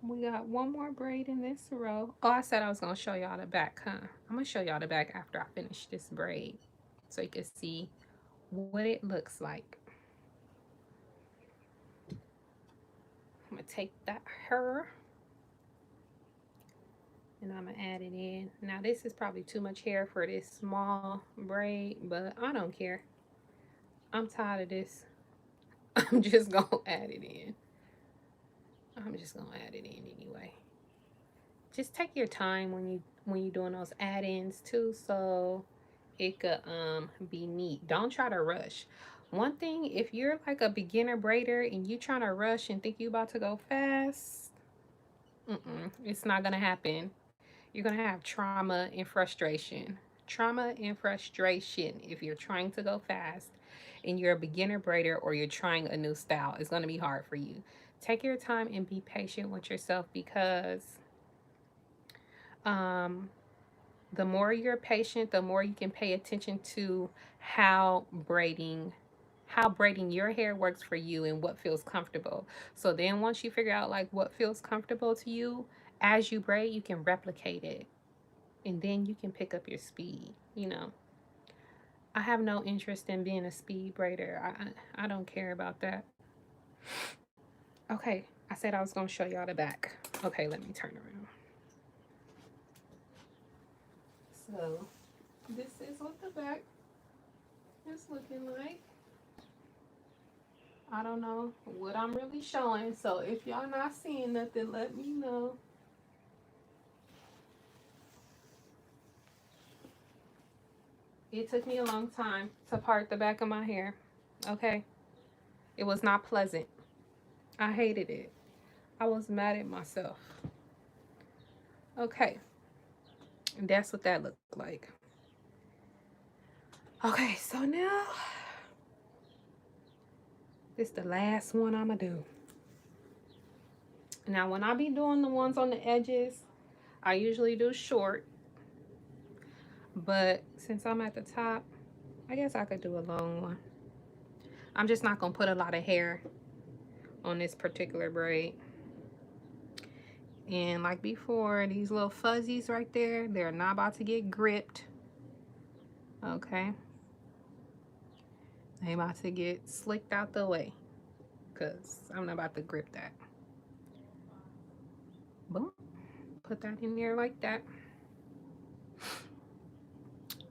Speaker 1: We got one more braid in this row. Oh, I said I was going to show y'all the back, huh? I'm going to show y'all the back after I finish this braid so you can see what it looks like. I'm going to take that hair and I'm going to add it in. Now, this is probably too much hair for this small braid, but I don't care. I'm tired of this. I'm just going to add it in. I'm just going to add it in anyway. Just take your time when you're doing those add-ins too, so it could be neat. Don't try to rush. One thing, if you're like a beginner braider and you trying to rush and think you about to go fast, it's not gonna happen. You're gonna have trauma and frustration. Trauma and frustration if you're trying to go fast and you're a beginner braider or you're trying a new style. It's gonna be hard for you. Take your time and be patient with yourself because the more you're patient, the more you can pay attention to how braiding your hair works for you and what feels comfortable. So then once you figure out like what feels comfortable to you as you braid, you can replicate it and then you can pick up your speed. I have no interest in being a speed braider. I don't care about that. Okay, I said I was going to show y'all the back. Okay, let me turn around. So this is what the back is looking like. I don't know what I'm really showing, so if y'all not seeing nothing, let me know. It took me a long time to part the back of my hair, okay? It was not pleasant. I hated it. I was mad at myself. Okay, and that's what that looked like. Okay, so now, this is the last one I'm gonna do. Now, when I be doing the ones on the edges, I usually do short. But since I'm at the top, I guess I could do a long one. I'm just not going to put a lot of hair on this particular braid. And like before, these little fuzzies right there, they're not about to get gripped. Okay. They about to get slicked out the way because I'm not about to grip that. Boom. Put that in there like that.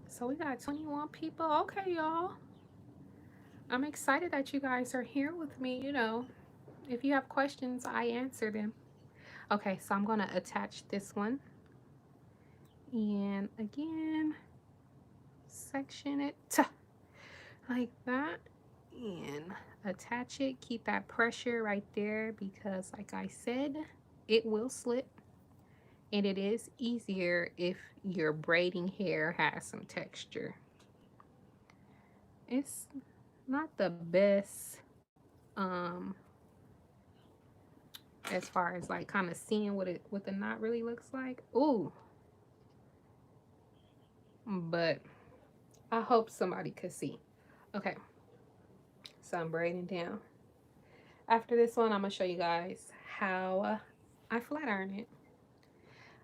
Speaker 1: So we got 21 people. Okay, y'all. I'm excited that you guys are here with me. You know, if you have questions, I answer them. Okay, so I'm going to attach this one. And again, section it like that. And attach it. Keep that pressure right there because, like I said, it will slip. And it is easier if your braiding hair has some texture. It's not the best as far as like kind of seeing what the knot really looks like. Ooh. But I hope somebody could see. Okay. So I'm braiding down. After this one, I'm gonna show you guys how I flat iron it.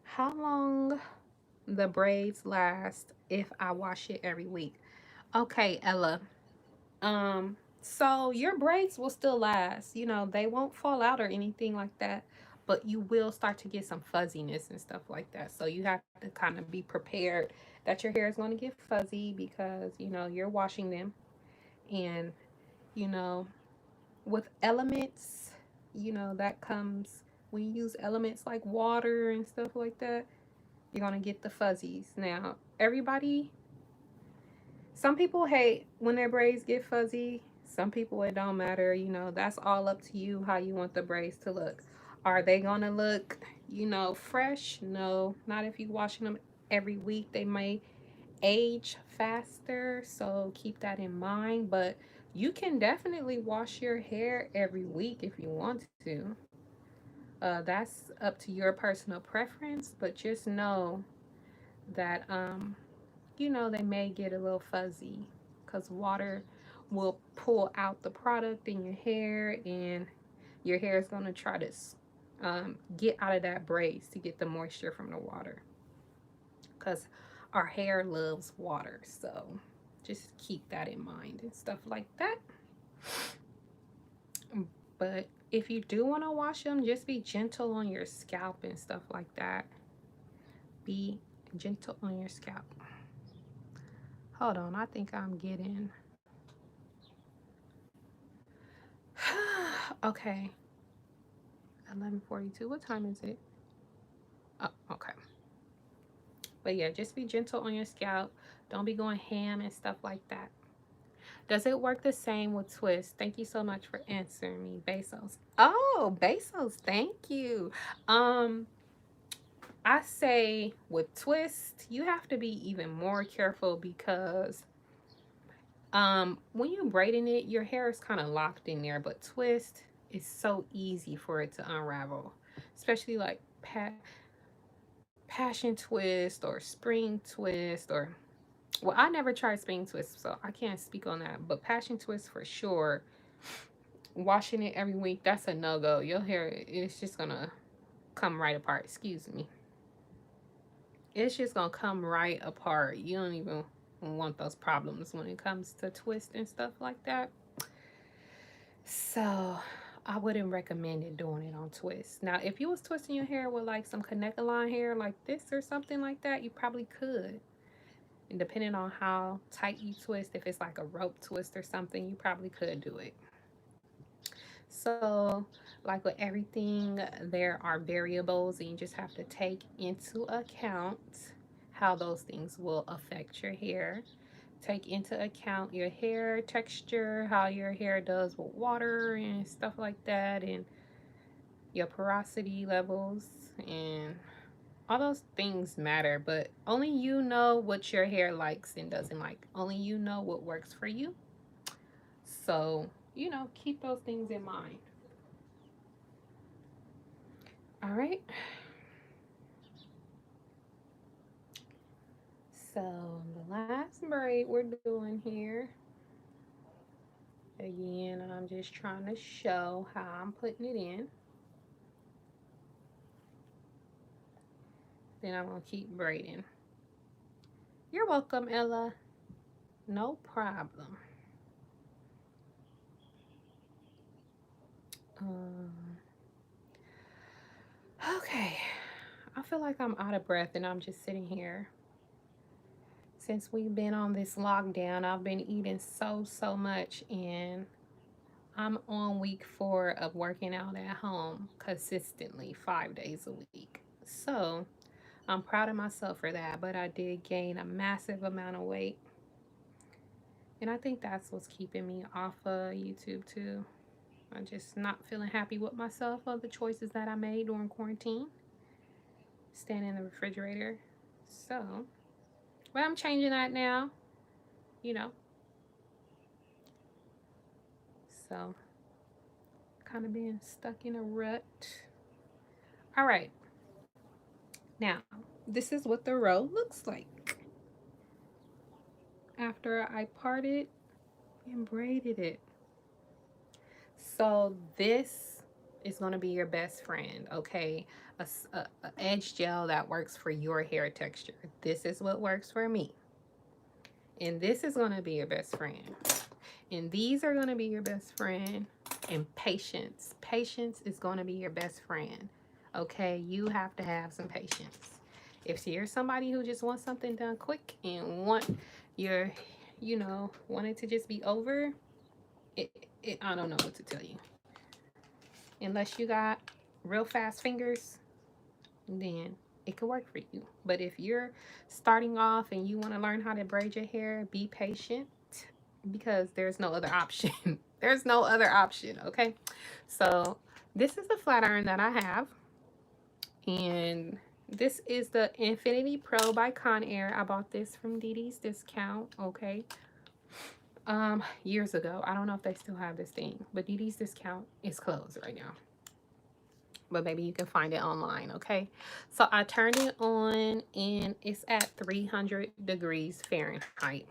Speaker 1: How long the braids last if I wash it every week. Okay, Ella. So your braids will still last. You know, they won't fall out or anything like that, but you will start to get some fuzziness and stuff like that. So you have to kind of be prepared that your hair is going to get fuzzy because, you know, you're washing them. And, you know, with elements, you know, that comes when you use elements like water and stuff like that, you're going to get the fuzzies. Now, everybody, some people hate when their braids get fuzzy. Some people it don't matter. You know, that's all up to you how you want the braids to look. Are they gonna look, you know, fresh? No, not if you washing them every week. They may age faster, so keep that in mind. But you can definitely wash your hair every week if you want to. That's up to your personal preference, but just know that you know, they may get a little fuzzy because water will pull out the product in your hair, and your hair is going to try to get out of that braids to get the moisture from the water because our hair loves water. So just keep that in mind and stuff like that. But if you do want to wash them, just be gentle on your scalp and stuff like that. Be gentle on your scalp. Hold on, I think I'm getting okay. 11:42. What time is it? Oh, okay. But yeah, just be gentle on your scalp. Don't be going ham and stuff like that. Does it work the same with twist? Thank you so much for answering me, Bezos. Oh, Bezos, thank you. Um, I say with twist, you have to be even more careful because when you're braiding it, your hair is kind of locked in there, but twist is so easy for it to unravel, especially like passion twist or spring twist. Or well, I never tried spring twist, so I can't speak on that, but passion twist for sure, washing it every week, that's a no-go. Your hair is just gonna come right apart. Excuse me, it's just gonna come right apart. You don't even want those problems when it comes to twist and stuff like that. So I wouldn't recommend it doing it on twist. Now, if you was twisting your hair with like some connector line hair like this or something like that, you probably could. And depending on how tight you twist, if it's like a rope twist or something, you probably could do it. So, like with everything, there are variables, and you just have to take into account how those things will affect your hair. Take into account your hair texture, how your hair does with water and stuff like that, and your porosity levels, and all those things matter, but only you know what your hair likes and doesn't like. Only you know what works for you. So, you know, keep those things in mind. All right. So, the last braid we're doing here, again, I'm just trying to show how I'm putting it in. then I'm gonna keep braiding. You're welcome, Ella. No problem. Okay. I feel like I'm out of breath and I'm just sitting here. Since we've been on this lockdown, I've been eating so much, and I'm on week 4 of working out at home consistently 5 days a week. So I'm proud of myself for that, but I did gain a massive amount of weight. And I think that's what's keeping me off of YouTube too. I'm just not feeling happy with myself of the choices that I made during quarantine. Staying in the refrigerator. So, but I'm changing that now, you know. So, kind of being stuck in a rut. All right. Now, this is what the row looks like after I parted and braided it. So this is going to be your best friend, okay? A edge gel that works for your hair texture. This is what works for me. And this is going to be your best friend. And these are going to be your best friend. And patience. Patience is going to be your best friend. Okay? You have to have some patience. If you're somebody who just wants something done quick and want your, want it to just be over, I don't know what to tell you. Unless you got real fast fingers, then it could work for you. But if you're starting off and you want to learn how to braid your hair, be patient, because there's no other option. There's no other option, okay? So this is the flat iron that I have, and this is the Infinity Pro by Conair. I bought this from Dee Dee's Discount, okay? Years ago. I don't know if they still have this thing, but Dee Dee's Discount is closed right now. But maybe you can find it online, okay? So I turned it on and it's at 300 degrees Fahrenheit.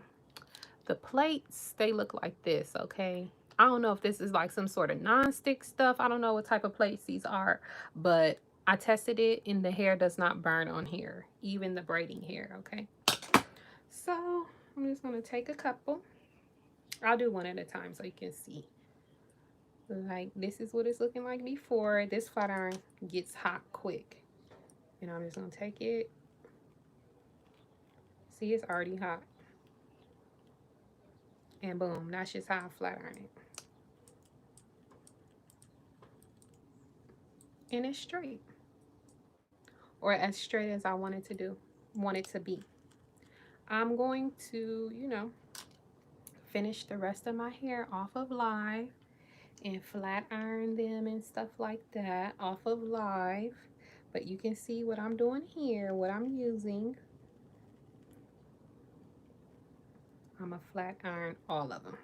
Speaker 1: The plates, they look like this, okay? I don't know if this is like some sort of non-stick stuff. I don't know what type of plates these are, but I tested it and the hair does not burn on here, even the braiding hair, okay? So I'm just gonna take a couple. I'll do one at a time so you can see. Like, this is what it's looking like before. This flat iron gets hot quick. And I'm just gonna take it. See, it's already hot. And boom, that's just how I flat iron it. And it's straight. Or as straight as I want it to be. I'm going to, finish the rest of my hair off of live and flat iron them and stuff like that off of live. But you can see what I'm doing here, what I'm using. I'm a flat iron all of them.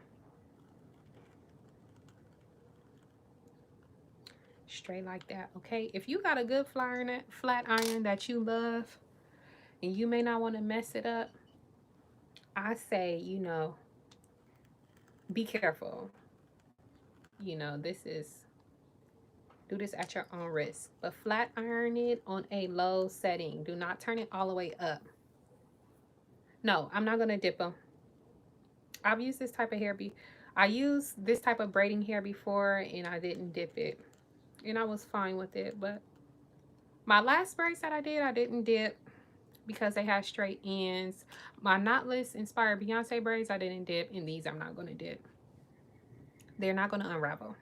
Speaker 1: Straight like that, okay? If you got a good flat iron that you love and you may not want to mess it up, I say, be careful. Do this at your own risk. But flat iron it on a low setting. Do not turn it all the way up. No, I'm not going to dip them. I've used this type of hair. I used this type of braiding hair before and I didn't dip it. And I was fine with it. But my last braids that I didn't dip because they had straight ends. My knotless inspired Beyonce braids, I didn't dip. And these I'm not going to dip. They're not going to unravel.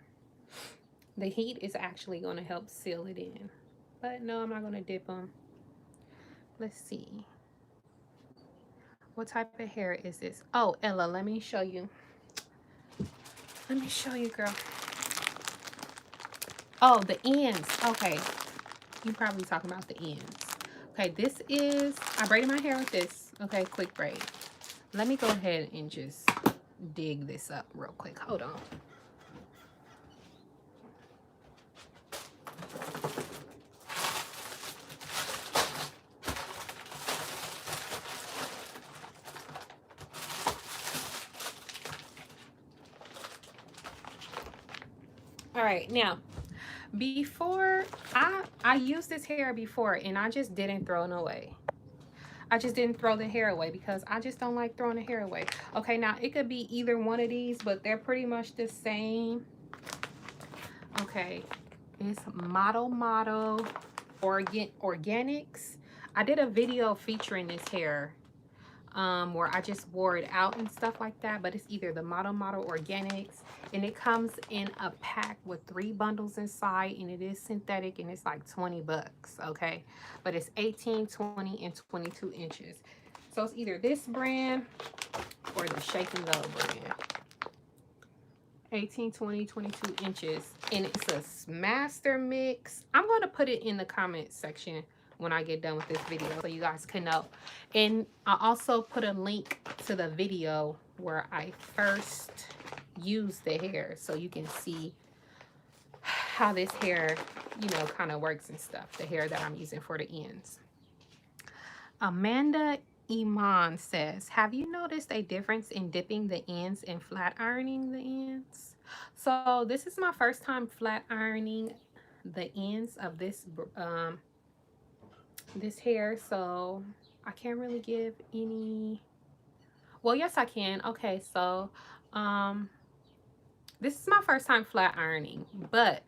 Speaker 1: The heat is actually going to help seal it in. But no, I'm not going to dip them. Let's see. What type of hair is this? Oh, Ella, let me show you. Let me show you, girl. Oh, the ends. Okay. You're probably talking about the ends. Okay, this is, I braided my hair with this. Okay, quick braid. Let me go ahead and just dig this up real quick. Hold on. All right, now, Before, I used this hair before and I just didn't throw it away. I just didn't throw the hair away because I just don't like throwing the hair away. Okay, now it could be either one of these, but they're pretty much the same. Okay, it's Organics. I did a video featuring this hair where I just wore it out and stuff like that, but it's either the Model Organics, and it comes in a pack with 3 bundles inside, and it is synthetic, and it's like 20 bucks, okay? But it's 18, 20, and 22 inches. So it's either this brand or the Shake and Go brand. 18, 20, 22 inches, and it's a master mix. I'm going to put it in the comment section when I get done with this video so you guys can know. And I also put a link to the video where I first used the hair so you can see how this hair, you know, kind of works and stuff. The hair that I'm using for the ends. Amanda Iman says, have you noticed a difference in dipping the ends and flat ironing the ends? So this is my first time flat ironing the ends of this this hair, so I can't really give any, well, yes I can. Okay, so this is my first time flat ironing, but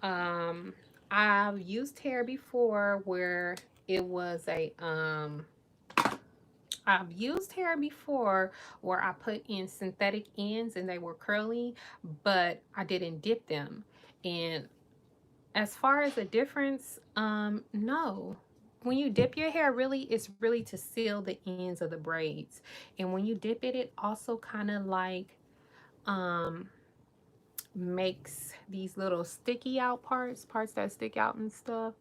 Speaker 1: I've used hair before where it was a I've used hair before where I put in synthetic ends and they were curly, but I didn't dip them. And as far as a difference, no. When you dip your hair, really, it's really to seal the ends of the braids. And when you dip it, it also kind of like makes these little sticky out parts that stick out and stuff.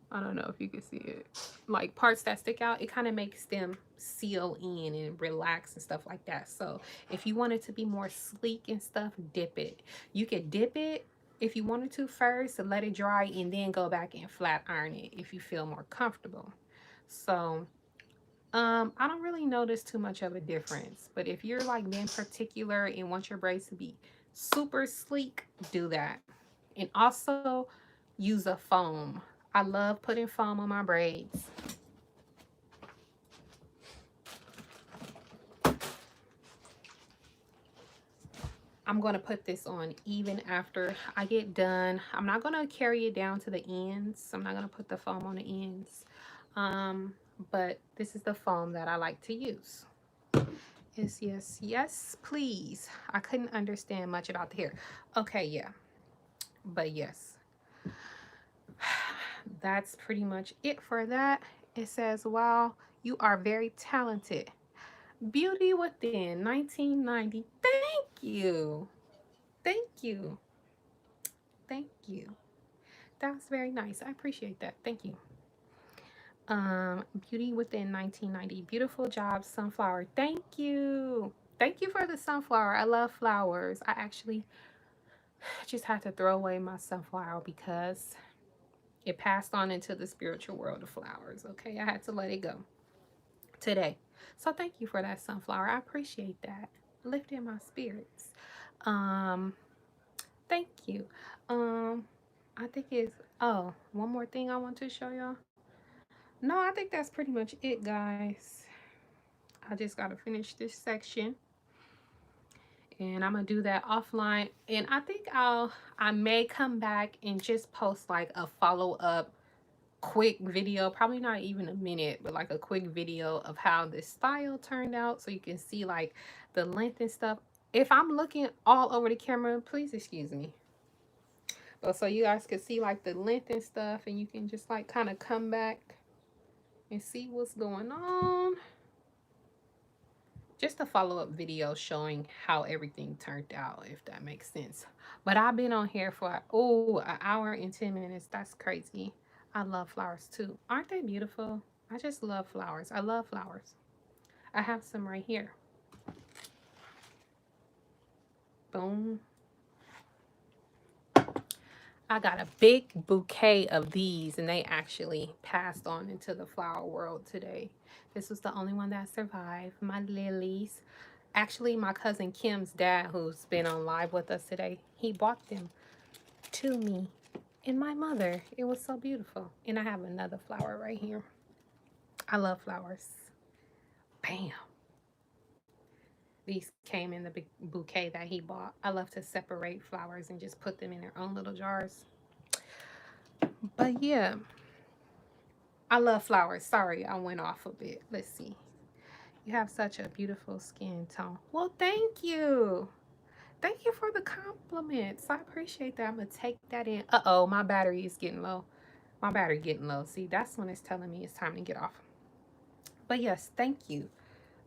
Speaker 1: I don't know if you can see it. Like parts that stick out, it kind of makes them seal in and relax and stuff like that. So if you want it to be more sleek and stuff, dip it. You could dip it if you wanted to first and let it dry and then go back and flat iron it if you feel more comfortable. So I don't really notice too much of a difference. But if you're like being particular and want your braids to be super sleek, do that. And also use a foam. I love putting foam on my braids. I'm going to put this on even after I get done. I'm not going to carry it down to the ends. I'm not going to put the foam on the ends. But this is the foam that I like to use. Yes, yes, yes, please. I couldn't understand much about the hair. Okay, yeah. But yes. That's pretty much it for that. It says, wow, you are very talented. Beauty Within 1990. Thank you. Thank you. Thank you. That's very nice. I appreciate that. Thank you. Beauty Within 1990. Beautiful job, sunflower. Thank you. Thank you for the sunflower. I love flowers. I actually just had to throw away my sunflower because it passed on into the spiritual world of flowers. Okay, I had to let it go today. So thank you for that sunflower. I appreciate that. Lifting my spirits. Thank you. I think it's, oh, one more thing I want to show y'all. No, I think that's pretty much it, guys. I just got to finish this section. And I'm going to do that offline. And I think I may come back and just post like a follow-up quick video, probably not even a minute, but like a quick video of how this style turned out so you can see like the length and stuff. If I'm looking all over the camera, please excuse me. But so you guys can see like the length and stuff, and you can just like kind of come back and see what's going on. Just a follow-up video showing how everything turned out, if that makes sense. But I've been on here for an hour and 10 minutes. That's crazy. I love flowers too. Aren't they beautiful? I just love flowers. I love flowers. I have some right here. Boom. I got a big bouquet of these, and they actually passed on into the flower world today. This was the only one that survived. My lilies. Actually, my cousin Kim's dad, who's been on live with us today, he bought them to me and my mother. It was so beautiful. And I have another flower right here. I love flowers. Bam. These came in the big bouquet that he bought. I love to separate flowers and just put them in their own little jars. But yeah, I love flowers. Sorry, I went off a bit. Let's see. You have such a beautiful skin tone. Well, thank you. Thank you for the compliments. I appreciate that. I'm going to take that in. Uh-oh, my battery is getting low. My battery getting low. See, that's when it's telling me it's time to get off. But yes, thank you.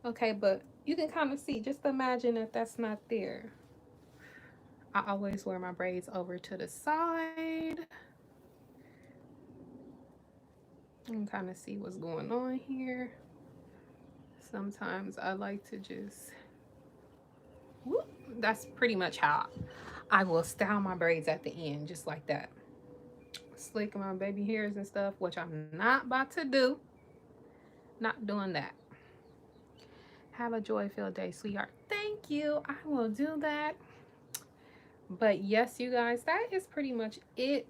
Speaker 1: Okay, but you can kind of see. Just imagine that that's not there. I always wear my braids over to the side. You can kind of see what's going on here. Sometimes I like to just, whoop, that's pretty much how I will style my braids at the end, just like that. Slick my baby hairs and stuff, which I'm not about to do. Not doing that. Have a joy-filled day, sweetheart. Thank you. I will do that. But yes, you guys, that is pretty much it.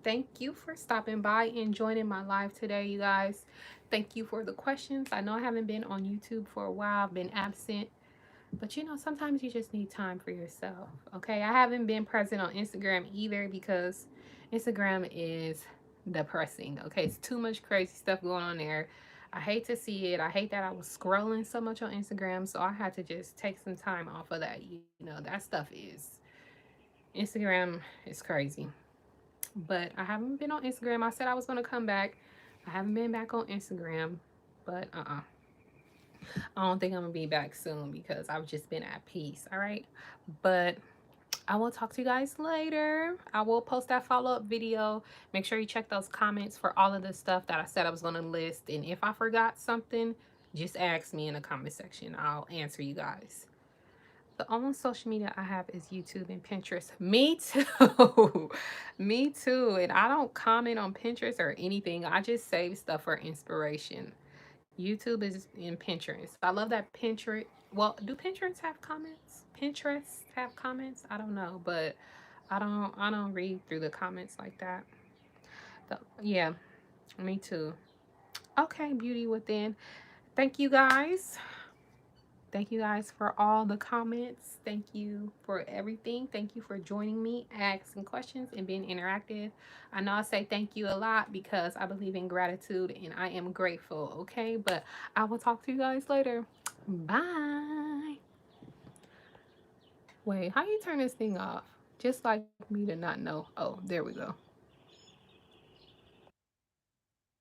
Speaker 1: Thank you for stopping by and joining my live today, you guys. Thank you for the questions. I know I haven't been on YouTube for a while. I've been absent. But you know, sometimes you just need time for yourself. Okay, I haven't been present on Instagram either because Instagram is depressing. Okay, it's too much crazy stuff going on there. I hate to see it. I hate that I was scrolling so much on Instagram, so I had to just take some time off of that. You know, that stuff is, Instagram is crazy. But I haven't been on Instagram. I said I was going to come back. I haven't been back on Instagram, but I don't think I'm gonna be back soon because I've just been at peace. All right, but I will talk to you guys later. I will post that follow-up video. Make sure you check those comments for all of the stuff that I said I was gonna list, and if I forgot something, just ask me in the comment section. I'll answer you guys. The only social media I have is YouTube and Pinterest. Me too. Me too. And I don't comment on Pinterest or anything. I just save stuff for inspiration. YouTube is in Pinterest. I love that Pinterest. Well, do Pinterest have comments? Pinterest have comments? I don't know, but I don't read through the comments like that. Yeah, me too. Okay, beauty within. Thank you guys. Thank you guys for all the comments. Thank you for everything. Thank you for joining me, asking questions, and being interactive. I know I say thank you a lot because I believe in gratitude and I am grateful, okay? But I will talk to you guys later. Bye. Wait, how you turn this thing off? Just like me to not know. Oh, there we go.